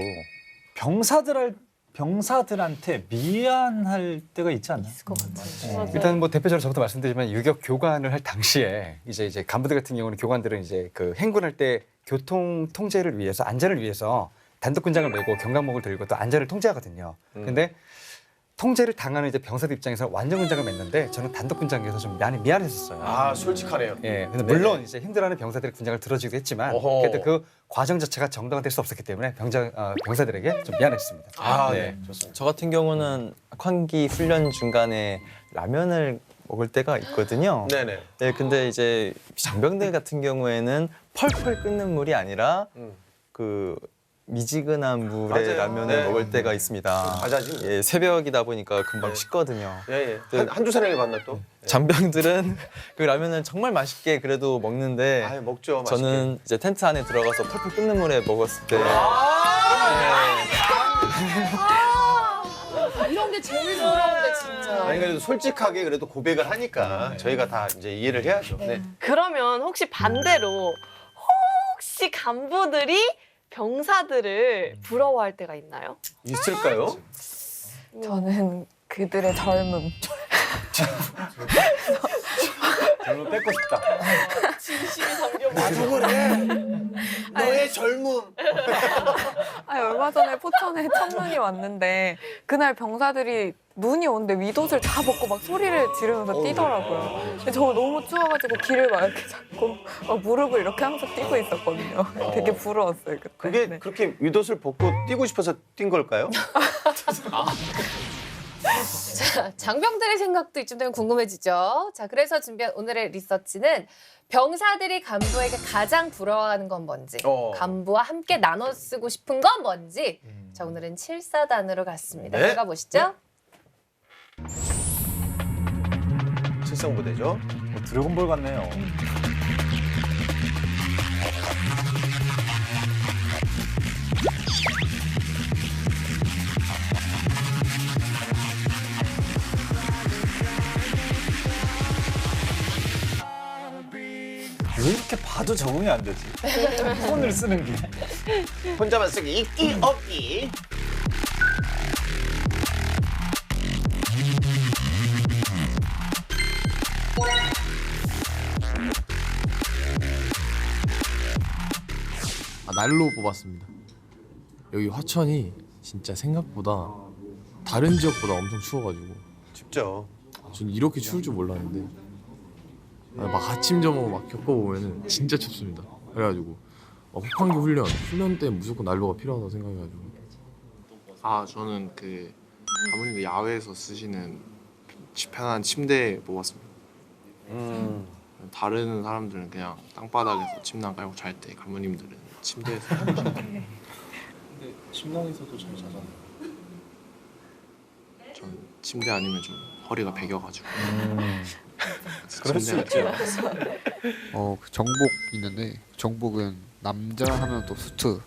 병사들한테 미안할 때가 있지 않나요? 있을 것 같아요. 일단 뭐 대표적으로 저부터 말씀드리지만 유격 교관을 할 당시에 이제 간부들 같은 경우는 교관들은 이제 그 행군할 때 교통 통제를 위해서 안전을 위해서 단독군장을 메고 경각목을 들고 또 안전을 통제하거든요. 근데 통제를 당하는 이제 병사들 입장에서 완전군장을 맺는데 저는 단독군장에서 좀 많이 미안했었어요. 아, 솔직하네요. 예, 근데 물론 이제 힘들어하는 병사들의 군장을 들어주기도 했지만 그래도 그 과정 자체가 정당화될 수 없었기 때문에 병사들에게 좀 미안했습니다. 아, 네. 좋습니다. 저 같은 경우는 환기 훈련 중간에 라면을 먹을 때가 있거든요. 네네. 네, 근데 이제 장병들 같은 경우에는 펄펄 끓는 물이 아니라 그 미지근한 물에 맞아요. 라면을 네. 먹을 때가 있습니다. 과자지. 예, 새벽이다 보니까 금방 식거든요. 예, 예. 한두 사람이 봤나 또? 장병들은 그 라면을 정말 맛있게 그래도 먹는데 아, 먹죠. 맛있게. 저는 이제 텐트 안에 들어가서 펄펄 끓는 물에 먹었을 때 이런 게 제일 부러운데 진짜. 아니 그래도 솔직하게 그래도 고백을 하니까 저희가 다 이제 이해를 해야죠. 네. 그러면 혹시 반대로 혹시 간부들이 병사들을 부러워할 때가 있나요? 있을까요? 저는 그들의 젊음. 젊음 뺏고 싶다. 진심이 담겨 나도 그래. 너의 젊음. 아니, 얼마 전에 포천에 첫눈이 왔는데 그날 병사들이 눈이 오는데 윗옷을 다 벗고 막 소리를 지르면서 뛰더라고요. 근데 저 너무 추워가지고 길을 막 이렇게 잡고 막 무릎을 이렇게 하면서 뛰고 있었거든요. 되게 부러웠어요 그때. 그게 네. 그렇게 윗옷을 벗고 뛰고 싶어서 뛴 걸까요? 자, 장병들의 생각도 이쯤 되면 궁금해지죠. 자, 그래서 준비한 오늘의 리서치는 병사들이 간부에게 가장 부러워하는 건 뭔지, 간부와 함께 나눠 쓰고 싶은 건 뭔지. 자, 오늘은 7사단으로 갔습니다. 네. 들어가 보시죠. 칠성부대죠. 드래곤볼 같네요. 왜 이렇게 봐도 적응이 안 되지? 폰을 쓰는 게. 혼자만 쓰기 읽기 없기. 날로 뽑았습니다. 여기 화천이 진짜 생각보다 다른 지역보다 엄청 추워가지고 춥죠. 전 이렇게 추울 줄 몰랐는데 막 아침 점호 막 겪어보면은 진짜 춥습니다. 그래가지고 혹한기 훈련 때 무조건 난로가 필요하다고 생각해가지고. 저는 그 가모님들 야외에서 쓰시는 편한 침대 뽑았습니다. 다른 사람들은 그냥 땅바닥에서 침낭 깔고 잘 때 가모님들은 침대에서. 근데 침낭에서도 잘 자잖아요. 전 침대 아니면 좀 허리가 베겨가지고. 그럴 수 있죠. 그 정복 있는데 정복은 남자 하면 또 수트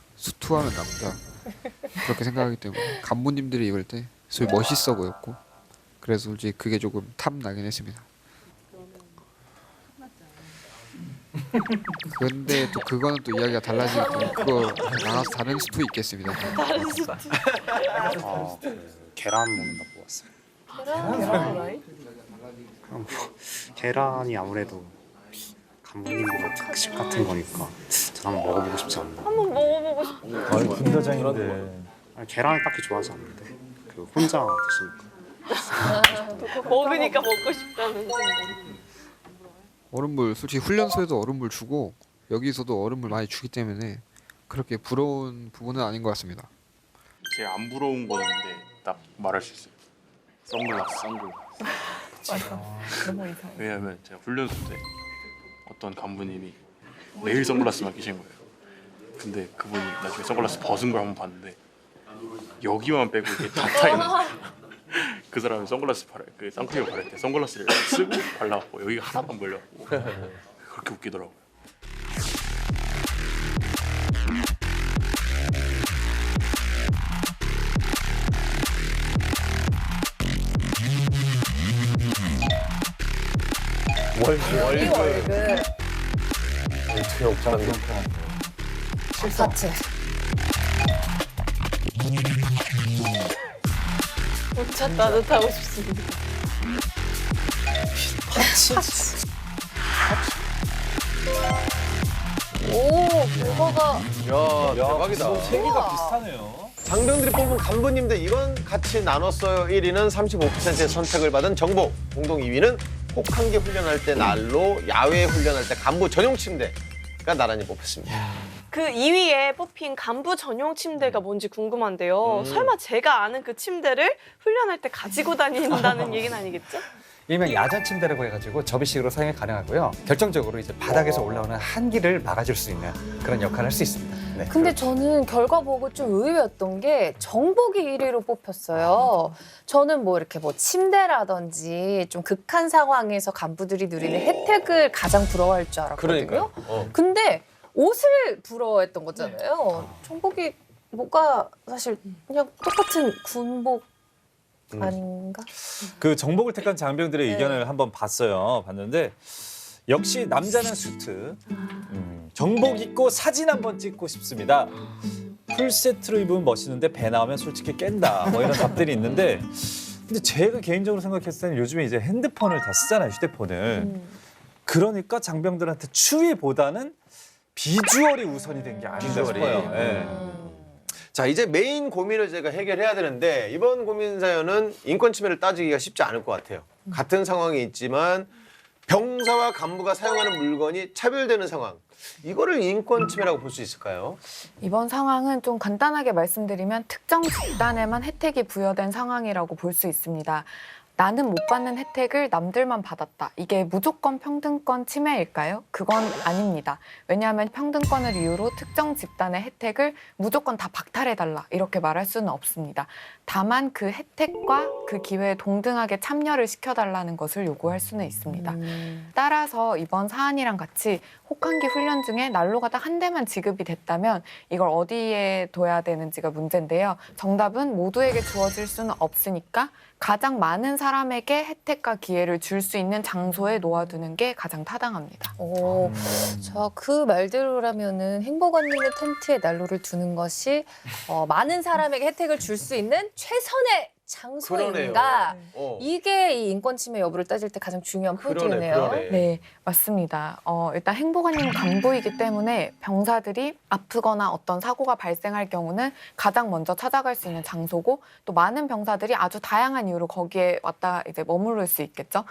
하면 남자 그렇게 생각하기 때문에 간부님들이 입을 때 솔직히 멋있어 보였고 그래서 솔직히 그게 조금 탐나긴 했습니다. 근데 또 그거는 또 이야기가 달라지고 그거 나가서 다른 수트 있겠습니다. 다른 수트. 계란 먹는다 뽑았어요. 계란? 계란이 아무래도 간부님들의 특식 같은 거니까 저 한번 먹어보고 싶지 않나. 한번 먹어보고 싶어. 아니 군대장인데. 계란을 딱히 좋아하지 않는데 그 혼자 드시니까. 먹으니까 먹고 싶다는 생각. 얼음물 솔직히 훈련소에도 얼음물 주고 여기서도 얼음물 많이 주기 때문에 그렇게 부러운 부분은 아닌 것 같습니다. 제가 안 부러운 거였는데 딱 말할 수 있어요. 선글라스. 맞아. 너무 이상해. 왜냐면 제가 훈련소 때 어떤 간부님이 매일 선글라스만 끼신 거예요. 근데 그분이 나중에 선글라스 벗은 걸 한번 봤는데 여기만 빼고 이게 다 타 있는 거예요. 그 사람이 선글라스 그 선크림을 바를 때 선글라스를 쓰고 발라갖고 여기가 하나도 안 걸려갖고 그렇게 웃기더라고요. 월급. 어떻게 없잖아. 사채. 온차 따뜻하고 싶습니다. 오, 그거가 야, 대박이다. 세 개가 비슷하네요. 장병들이 뽑은 간부님들 이건 같이 나눴어요. 1위는 35%의 선택을 받은 정복, 공동 2위는 혹한기 훈련할 때 난로, 야외 훈련할 때 간부 전용 침대가 나란히 뽑혔습니다. 그 2위에 뽑힌 간부 전용 침대가 뭔지 궁금한데요. 설마 제가 아는 그 침대를 훈련할 때 가지고 다닌다는 얘기는 아니겠죠? 일명 야전 침대라고 해가지고 접이식으로 사용이 가능하고요. 결정적으로 이제 바닥에서 올라오는 한기를 막아줄 수 있는 그런 역할을 할 수 있습니다. 네. 근데 저는 결과 보고 좀 의외였던 게 정복이 1위로 뽑혔어요. 저는 뭐 이렇게 뭐 침대라든지 좀 극한 상황에서 간부들이 누리는 혜택을 가장 부러워할 줄 알았거든요. 근데 옷을 부러워했던 거잖아요. 정복이 뭐가 사실 그냥 똑같은 군복 아닌가? 그 정복을 택한 장병들의 의견을 한번 봤는데 역시 남자는 수트, 정복 입고 사진 한번 찍고 싶습니다. 풀 세트로 입으면 멋있는데 배 나오면 솔직히 깬다. 뭐 이런 답들이 있는데 근데 제가 개인적으로 생각했을 때는 요즘에 이제 핸드폰을 다 쓰잖아요, 휴대폰을. 그러니까 장병들한테 추위보다는 비주얼이 우선이 된 게 아닌가 싶어요. 네. 자, 이제 메인 고민을 제가 해결해야 되는데 이번 고민 사연은 인권 침해를 따지기가 쉽지 않을 것 같아요. 같은 상황이 있지만 병사와 간부가 사용하는 물건이 차별되는 상황. 이거를 인권 침해라고 볼 수 있을까요? 이번 상황은 좀 간단하게 말씀드리면 특정 집단에만 혜택이 부여된 상황이라고 볼 수 있습니다. 나는 못 받는 혜택을 남들만 받았다. 이게 무조건 평등권 침해일까요? 그건 아닙니다. 왜냐하면 평등권을 이유로 특정 집단의 혜택을 무조건 다 박탈해달라 이렇게 말할 수는 없습니다. 다만 그 혜택과 그 기회에 동등하게 참여를 시켜달라는 것을 요구할 수는 있습니다. 따라서 이번 사안이랑 같이 혹한기 훈련 중에 난로가 딱 한 대만 지급이 됐다면 이걸 어디에 둬야 되는지가 문제인데요. 정답은 모두에게 주어질 수는 없으니까 가장 많은 사람에게 혜택과 기회를 줄 수 있는 장소에 놓아두는 게 가장 타당합니다. 오, 자, 그 말대로라면은 행복원님의 텐트에 난로를 두는 것이 많은 사람에게 혜택을 줄 수 있는 최선의 장소인가? 이게 이 인권 침해 여부를 따질 때 가장 중요한 포인트네요. 네, 맞습니다. 일단 행복원님은 간부이기 때문에 병사들이 아프거나 어떤 사고가 발생할 경우는 가장 먼저 찾아갈 수 있는 장소고 또 많은 병사들이 아주 다양한 이유로 거기에 왔다 이제 머무를 수 있겠죠.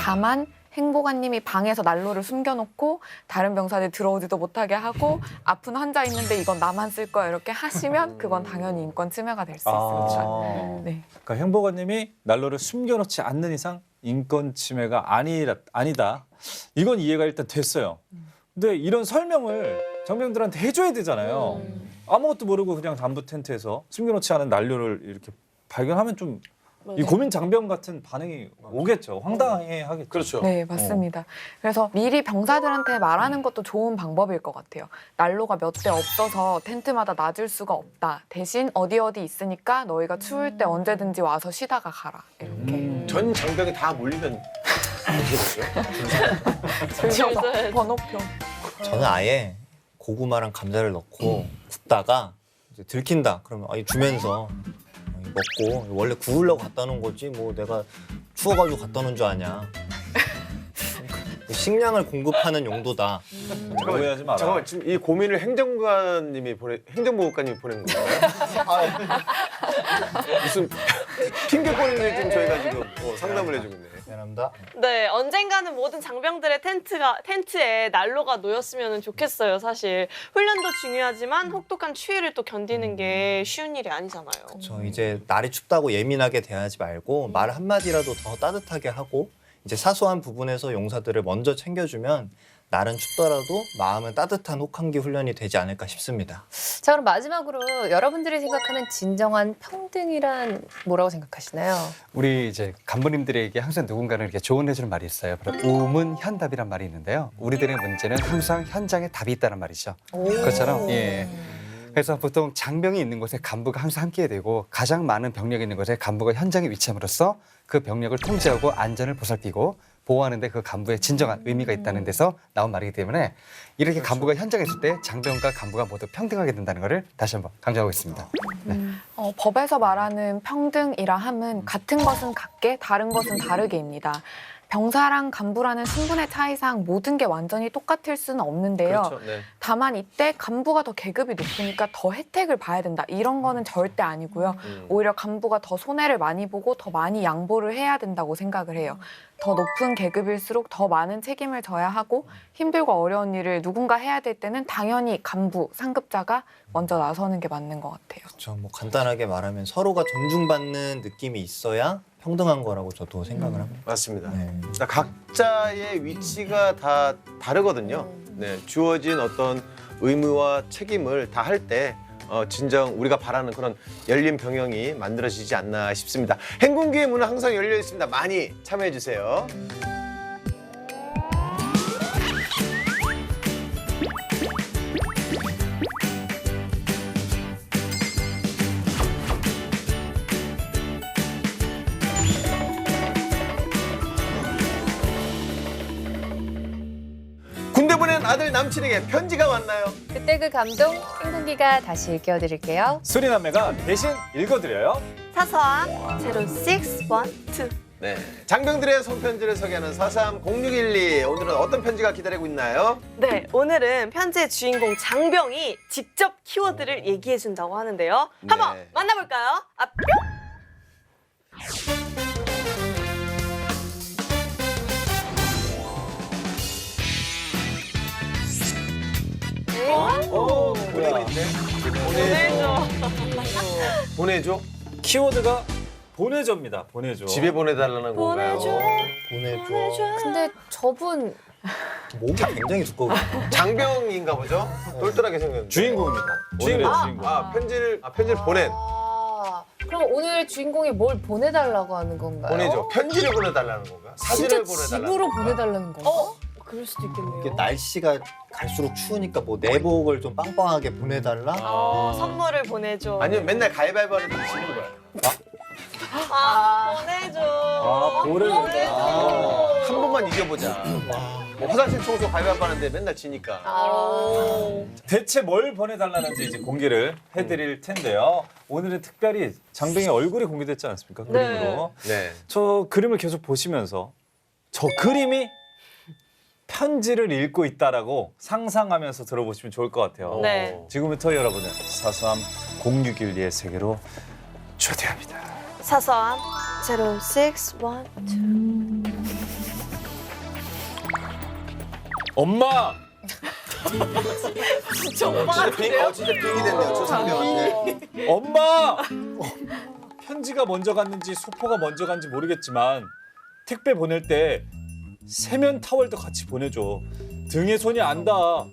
다만 행복아님이 방에서 난로를 숨겨놓고 다른 병사들 들어오지도 못하게 하고 아픈 환자 있는데 이건 나만 쓸 거야 이렇게 하시면 그건 당연히 인권 침해가 될 수 있습니다. 네. 그러니까 행복아님이 난로를 숨겨놓지 않는 이상 인권 침해가 아니다. 이건 이해가 일단 됐어요. 근데 이런 설명을 장병들한테 해줘야 되잖아요. 아무것도 모르고 그냥 간부 텐트에서 숨겨놓지 않은 난로를 이렇게 발견하면 좀 이 고민 장병 같은 반응이 오겠죠. 황당해 하겠죠. 그렇죠. 네, 맞습니다. 그래서 미리 병사들한테 말하는 것도 좋은 방법일 것 같아요. 난로가 몇 대 없어서 텐트마다 놔줄 수가 없다. 대신 어디 있으니까 너희가 추울 때 언제든지 와서 쉬다가 가라. 이렇게. 전 장병이 다 몰리면 어떻게 번호표. 저는 아예 고구마랑 감자를 넣고 굽다가 이제 들킨다. 그러면 아예 주면서 먹고 원래 구우려고 갖다 놓은 거지 뭐 내가 추워가지고 갖다 놓은 줄 아냐. 식량을 공급하는 용도다. 오해하지 마라. 잠깐만 지금 이 고민을 행정관님이 행정보호관님이 보낸 거예요? 무슨 핑계거리를 좀 저희가 지금 상담을 해주고 있네. 미안합니다. 네, 언젠가는 모든 장병들의 텐트에 난로가 놓였으면 좋겠어요, 사실. 훈련도 중요하지만 혹독한 추위를 또 견디는 게 쉬운 일이 아니잖아요. 저 이제 날이 춥다고 예민하게 대하지 말고 말 한마디라도 더 따뜻하게 하고 이제 사소한 부분에서 용사들을 먼저 챙겨주면 날은 춥더라도 마음은 따뜻한 혹한기 훈련이 되지 않을까 싶습니다. 자, 그럼 마지막으로 여러분들이 생각하는 진정한 평등이란 뭐라고 생각하시나요? 우리 이제 간부님들에게 항상 누군가를 이렇게 조언해주는 말이 있어요. 바로 우문현답이란 말이 있는데요. 우리들의 문제는 항상 현장에 답이 있다는 말이죠. 그것처럼 예. 그래서 보통 장병이 있는 곳에 간부가 항상 함께 되고 가장 많은 병력이 있는 곳에 간부가 현장에 위치함으로써 그 병력을 통제하고 안전을 보살피고 보호하는 데 그 간부의 진정한 의미가 있다는 데서 나온 말이기 때문에 이렇게 간부가 현장에 있을 때 장병과 간부가 모두 평등하게 된다는 것을 다시 한번 강조하고 있습니다. 네. 법에서 말하는 평등이라 함은 같은 것은 같게 다른 것은 다르게입니다. 병사랑 간부라는 신분의 차이상 모든 게 완전히 똑같을 수는 없는데요. 그렇죠. 네. 다만 이때 간부가 더 계급이 높으니까 더 혜택을 봐야 된다. 이런 거는 절대 아니고요. 오히려 간부가 더 손해를 많이 보고 더 많이 양보를 해야 된다고 생각을 해요. 더 높은 계급일수록 더 많은 책임을 져야 하고 힘들고 어려운 일을 누군가 해야 될 때는 당연히 간부, 상급자가 먼저 나서는 게 맞는 것 같아요. 그렇죠. 뭐 간단하게 말하면 서로가 존중받는 느낌이 있어야 평등한 거라고 저도 생각을 합니다. 맞습니다. 그러니까 각자의 위치가 다 다르거든요. 네, 주어진 어떤 의무와 책임을 다 할 때 진정 우리가 바라는 그런 열린 병영이 만들어지지 않나 싶습니다. 행군기의 문은 항상 열려 있습니다. 많이 참여해 주세요. 군대 보낸 아들 남친에게 편지가 왔나요? 그때 그 감동 행군기가 다시 읽혀드릴게요. 수리남매가 대신 읽어드려요. 사서함 0612. 네, 장병들의 손편지를 소개하는 4306112. 오늘은 어떤 편지가 기다리고 있나요? 네, 오늘은 편지의 주인공 장병이 직접 키워드를 얘기해준다고 하는데요. 한번 만나볼까요? 아, 뿅! 오, 보내고 있네. 보내줘. 보내줘. 키워드가 보내줘입니다. 보내줘. 집에 보내달라는 건가요? 보내줘. 근데 저분 몸이 굉장히 두꺼워요. 장병인가 보죠? 똘똘하게 생겼는데. 주인공입니다. 오늘의 주인공. 편지를 보낸. 그럼 오늘 주인공이 뭘 보내달라고 하는 건가요? 보내죠. 편지를 보내달라는 건가? 사진을 진짜 보내달라는 집으로 건가? 보내달라는 건가? 그럴 수도 있겠네요. 이게 날씨가 갈수록 추우니까 뭐 내복을 좀 빵빵하게 보내달라. 선물을 보내줘. 아니면 맨날 가위바위보 하는데 지는 거야. 보내줘. 보내줘. 한 번만 이겨보자. 뭐 화장실 청소 가위바위보 하는데 맨날 지니까. 대체 뭘 보내달라는지 이제 공개를 해드릴 텐데요. 오늘은 특별히 장병의 얼굴이 공개됐지 않습니까? 그림으로. 네. 저 그림을 계속 보시면서 저 그림이 편지를 읽고 있다라고 상상하면서 들어보시면 좋을 것 같아요. 네. 지금부터 여러분을 사소함 061의 세계로 초대합니다. 사소한 0612. 엄마! 진짜 엄마 같은데요? 진짜 빙이 됐네요. 저 장병한테. 엄마! 편지가 먼저 갔는지 소포가 먼저 간지 모르겠지만 택배 보낼 때 세면 타월도 같이 보내줘. 등에 손이 안 닿아.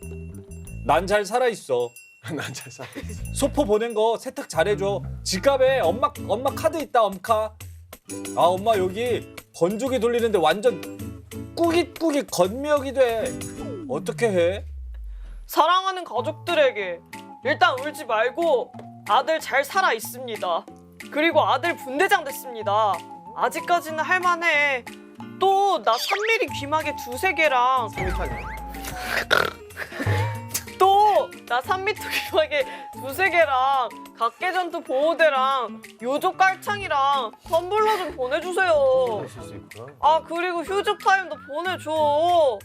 난 잘 살아있어. 난 잘 살아. 소포 보낸 거 세탁 잘해줘. 지갑에 엄마 카드 있다, 엄카. 아, 엄마 여기 건조기 돌리는데 완전 꾸깃꾸깃 건미역이 돼. 어떻게 해? 사랑하는 가족들에게 일단 울지 말고 아들 잘 살아 있습니다. 그리고 아들 분대장 됐습니다. 아직까지는 할만해. 또 나 3mm 귀마개 2-3개랑 3m 아니야? 또 나 3m 귀마개 2-3개랑 각개전투 보호대랑 요조 깔창이랑 선물로 좀 보내주세요. 아 그리고 휴즈 타임도 보내줘.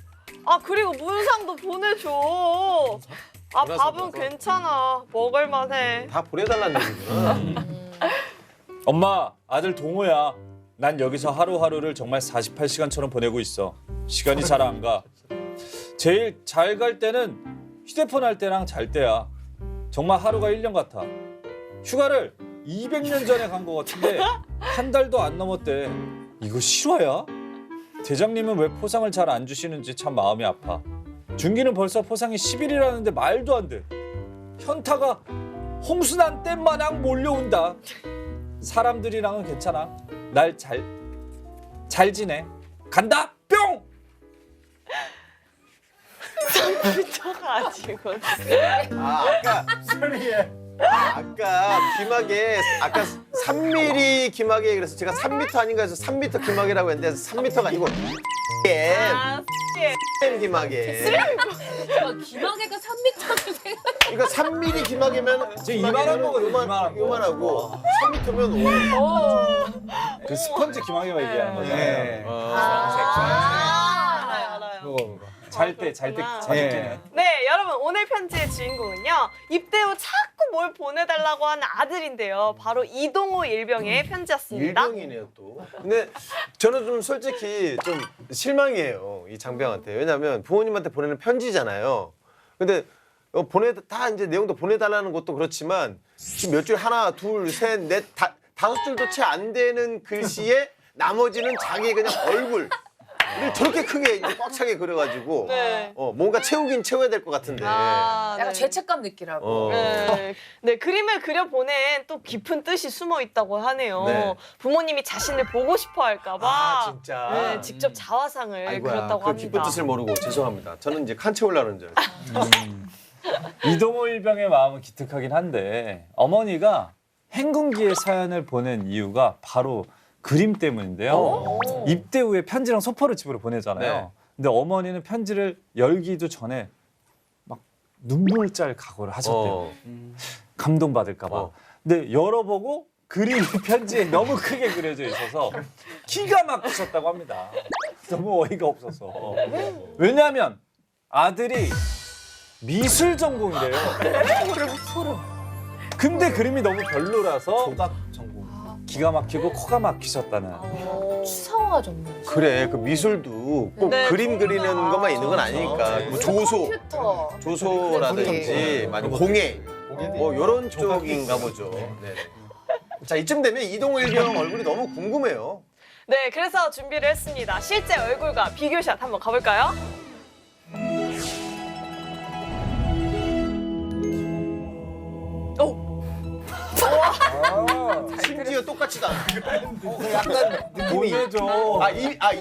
아 그리고 문상도 보내줘. 아 밥은 괜찮아. 먹을만해. 다 보내달라는 얘기구나. 엄마, 아들 동호야. 난 여기서 하루하루를 정말 48시간처럼 보내고 있어. 시간이 잘 안 가. 제일 잘 갈 때는 휴대폰 할 때랑 잘 때야. 정말 하루가 1년 같아. 휴가를 200년 전에 간 것 같은데 한 달도 안 넘었대. 이거 실화야? 대장님은 왜 포상을 잘 안 주시는지 참 마음이 아파. 준기는 벌써 포상이 10일이라는데 말도 안 돼. 현타가 홍수난 댐 마냥 몰려온다. 사람들이랑은 괜찮아. 날 잘 지내. 간다. 뿅. 컴퓨터가 아니고. 아까 귀마개 아까 3mm 귀마개 그래서 제가 3m 아닌가 해서 3m 귀마개라고 했는데 3m가 아니고 귀마개. 귀마개가 3m면 이거 3mm 귀마개면 지금 이만한 거거든요. 요만하고 3m면 그 스펀지 기망이만 얘기하는 거잖아요. 네. 알아요. 잘 때 끼는. 네, 여러분 오늘 편지의 주인공은요. 입대 후 자꾸 뭘 보내달라고 하는 아들인데요. 바로 이동호 일병의 편지였습니다. 일병이네요 또. 근데 저는 좀 솔직히 좀 실망이에요 이 장병한테. 왜냐하면 부모님한테 보내는 편지잖아요. 근데 다 이제 내용도 보내달라는 것도 그렇지만 지금 몇 줄 하나, 둘, 셋, 넷, 다섯 줄도 채 안 되는 글씨에 나머지는 자기 그냥 얼굴. 저렇게 크게 이제 꽉 차게 그려가지고 네. 뭔가 채우긴 채워야 될 것 같은데. 약간 죄책감 느끼라고. 네, 그림을 그려보낸 또 깊은 뜻이 숨어 있다고 하네요. 네. 부모님이 자신을 보고 싶어 할까봐 진짜. 네, 직접 자화상을 아이고야, 그렸다고 그 합니다. 깊은 뜻을 모르고 죄송합니다. 저는 이제 칸 채우려는 줄 알았어요. 이동호 일병의 마음은 기특하긴 한데 어머니가 행군기에 사연을 보낸 이유가 바로 그림 때문인데요. 입대 후에 편지랑 소포를 집으로 보내잖아요. 네. 근데 어머니는 편지를 열기도 전에 막 눈물 짤 각오를 하셨대요. 감동받을까 봐. 근데 열어보고 그림이 편지에 너무 크게 그려져 있어서 기가 막히셨다고 합니다. 너무 어이가 없어서. 왜냐하면 아들이 미술 전공이래요. 근데 그림이 너무 별로라서 조각 전공. 기가 막히고 코가 막히셨다는. 추상화 전문. 그래 그 미술도 꼭 네, 그림 그리는 것만 있는 건 아니니까 뭐 컴퓨터. 조소라든지 아니면 공예 뭐 이런 쪽인가 보죠. 네. 자, 이쯤 되면 이동호 일병 얼굴이 너무 궁금해요. 네, 그래서 준비를 했습니다. 실제 얼굴과 비교샷 한번 가볼까요? 심지어 똑같지도 않아. 약간 느낌이.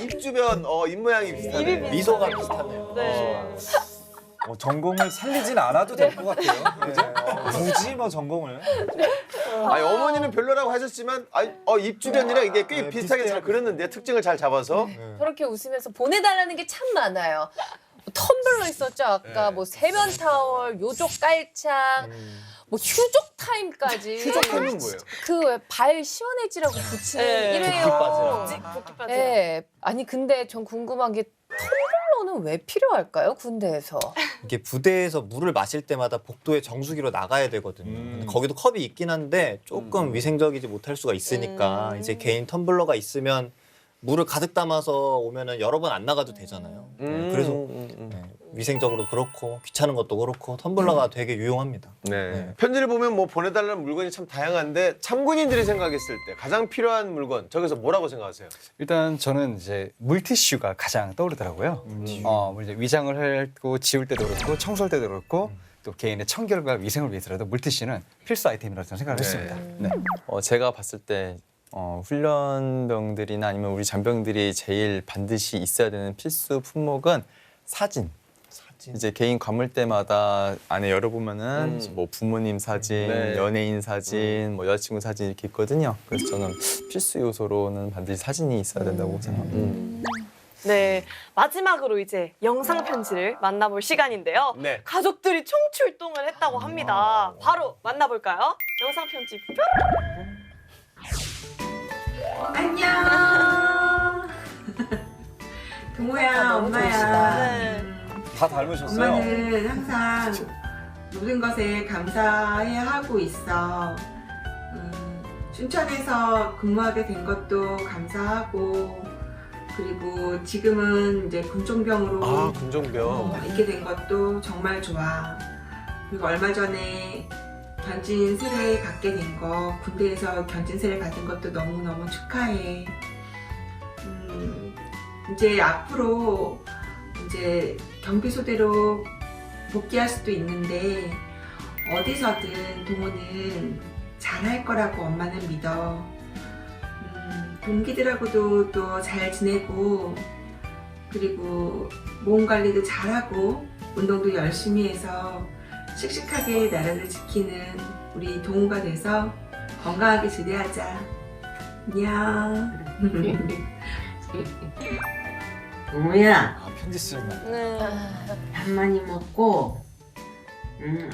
입 주변 입 모양이 비슷하네. 미소가 비슷하네요. 네. 전공을 살리진 않아도 될 것 같아요. 그죠? 굳이 뭐 전공을. 어머니는 별로라고 하셨지만 입 주변이랑 이게 꽤 비슷하게 잘 그렸는데 특징을 잘 잡아서. 저렇게 웃으면서 보내달라는 게 참 많아요. 텀블러 있었죠 아까 뭐 세면 타월, 요족 깔창, 뭐 휴족 타임까지. 휴족 타임은 뭐예요? 그 발 시원해지라고 붙이는 네. 일회용. 붓기 빠져. 네. 아니 근데 전 궁금한 게 텀블러는 왜 필요할까요 군대에서? 이게 부대에서 물을 마실 때마다 복도에 정수기로 나가야 되거든요. 근데 거기도 컵이 있긴 한데 조금 위생적이지 못할 수가 있으니까 이제 개인 텀블러가 있으면 물을 가득 담아서 오면은 여러 번 안 나가도 되잖아요. 그래서 위생적으로 그렇고 귀찮은 것도 그렇고 텀블러가 되게 유용합니다. 네. 편지를 보면 뭐 보내달라는 물건이 참 다양한데 참군인들이 생각했을 때 가장 필요한 물건 저기서 뭐라고 생각하세요? 일단 저는 이제 물티슈가 가장 떠오르더라고요. 이제 위장을 하고 지울 때도 그렇고 청소할 때도 그렇고 또 개인의 청결과 위생을 위해서라도 물티슈는 필수 아이템이라고 저는 생각을 했습니다. 네. 제가 봤을 때 훈련병들이나 아니면 우리 잔병들이 제일 반드시 있어야 되는 필수 품목은 사진. 이제 개인 관물 때마다 안에 열어보면은 뭐 부모님 사진, 네. 연예인 사진, 뭐 여자친구 사진 이렇게 있거든요. 그래서 저는 필수 요소로는 반드시 사진이 있어야 된다고 생각합니다. 네, 마지막으로 이제 영상 편지를 만나볼 시간인데요. 네. 가족들이 총출동을 했다고 합니다. 바로 만나볼까요? 영상 편지 뿅! 안녕. 동호야, 엄마야. 네. 다 닮으셨어요. 엄마는 항상 모든 것에 감사해야 하고 있어. 춘천에서 근무하게 된 것도 감사하고, 그리고 지금은 이제 군종병으로 군종병. 있게 된 것도 정말 좋아. 그리고 얼마 전에 견진세례 갖게 된 거, 군대에서 견진세례 받은 것도 너무너무 축하해. 이제 앞으로 이제 경비소대로 복귀할 수도 있는데 어디서든 동호는 잘할 거라고 엄마는 믿어. 동기들하고도 또 잘 지내고, 그리고 몸 관리도 잘하고 운동도 열심히 해서 씩씩하게 나라를 지키는 우리 동호가 돼서 건강하게 지내하자. 안녕. 동호야, 편지 쓰는 네. 밥 많이 먹고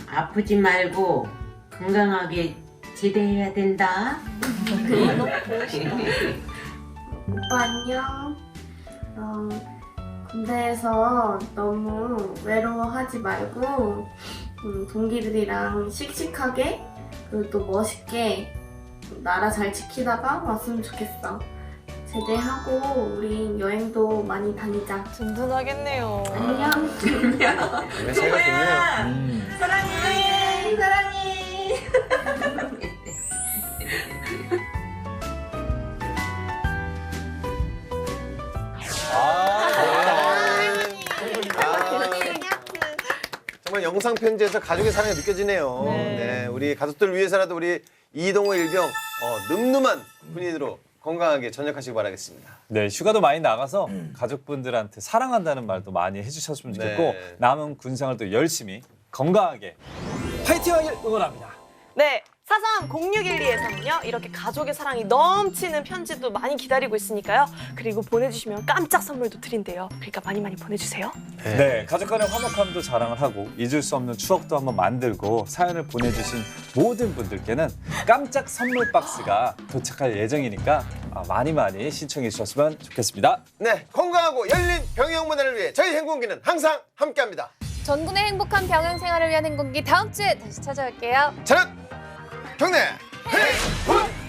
아프지 말고 건강하게 지내야 된다. 오빠 안녕. 군대에서 너무 외로워하지 말고 동기들이랑 씩씩하게 그리고 또 멋있게 나라 잘 지키다가 왔으면 좋겠어. 제대하고 우리 여행도 많이 다니자. 든든하겠네요. 안녕. 메시지가 좋네요. 사랑해. 사랑해. 정말 영상 편지에서 가족의 사랑이 느껴지네요. 네, 우리 가족들을 위해서라도 우리 이동호 일병 늠름한 군인으로 건강하게 전역하시기 바라겠습니다. 네, 휴가도 많이 나가서 가족분들한테 사랑한다는 말도 많이 해주셨으면 좋겠고 네. 남은 군생활도 열심히 건강하게 파이팅하길 응원합니다. 네, 사삼 0612에서는요 이렇게 가족의 사랑이 넘치는 편지도 많이 기다리고 있으니까요. 그리고 보내주시면 깜짝 선물도 드린대요. 그러니까 많이 많이 보내주세요. 네, 가족 간의 화목함도 자랑을 하고 잊을 수 없는 추억도 한번 만들고 사연을 보내주신 모든 분들께는 깜짝 선물 박스가 도착할 예정이니까 많이 많이 신청해 주셨으면 좋겠습니다. 네, 건강하고 열린 병영 문화를 위해 저희 행군기는 항상 함께합니다. 전군의 행복한 병영 생활을 위한 행군기 다음 주에 다시 찾아올게요. 차렷! 경례! 행군!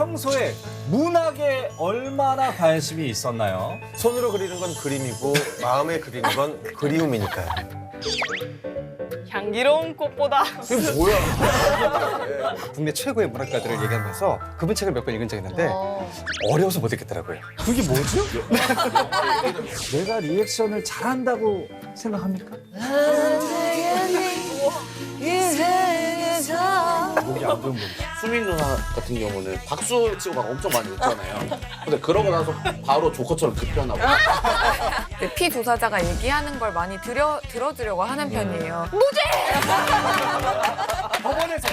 평소에 문학에 얼마나 관심이 있었나요? 손으로 그리는 건 그림이고 마음에 그리는 건 그리움이니까요. 향기로운 꽃보다 이게 뭐야? 국내 최고의 문학가들을 얘기하면서 그분 책을 몇 번 읽은 적이 있는데 어려워서 못 읽겠더라고요. 그게 뭐죠? 내가 리액션을 잘한다고 생각합니까? 목이 안 좋은 거지. 수민 누나 같은 경우는 박수 치고 막 엄청 많이 웃잖아요. 근데 그러고 나서 바로 조커처럼 급변하고. 피조사자가 얘기하는 걸 많이 들어주려고 하는 편이에요. 무죄! 법원에서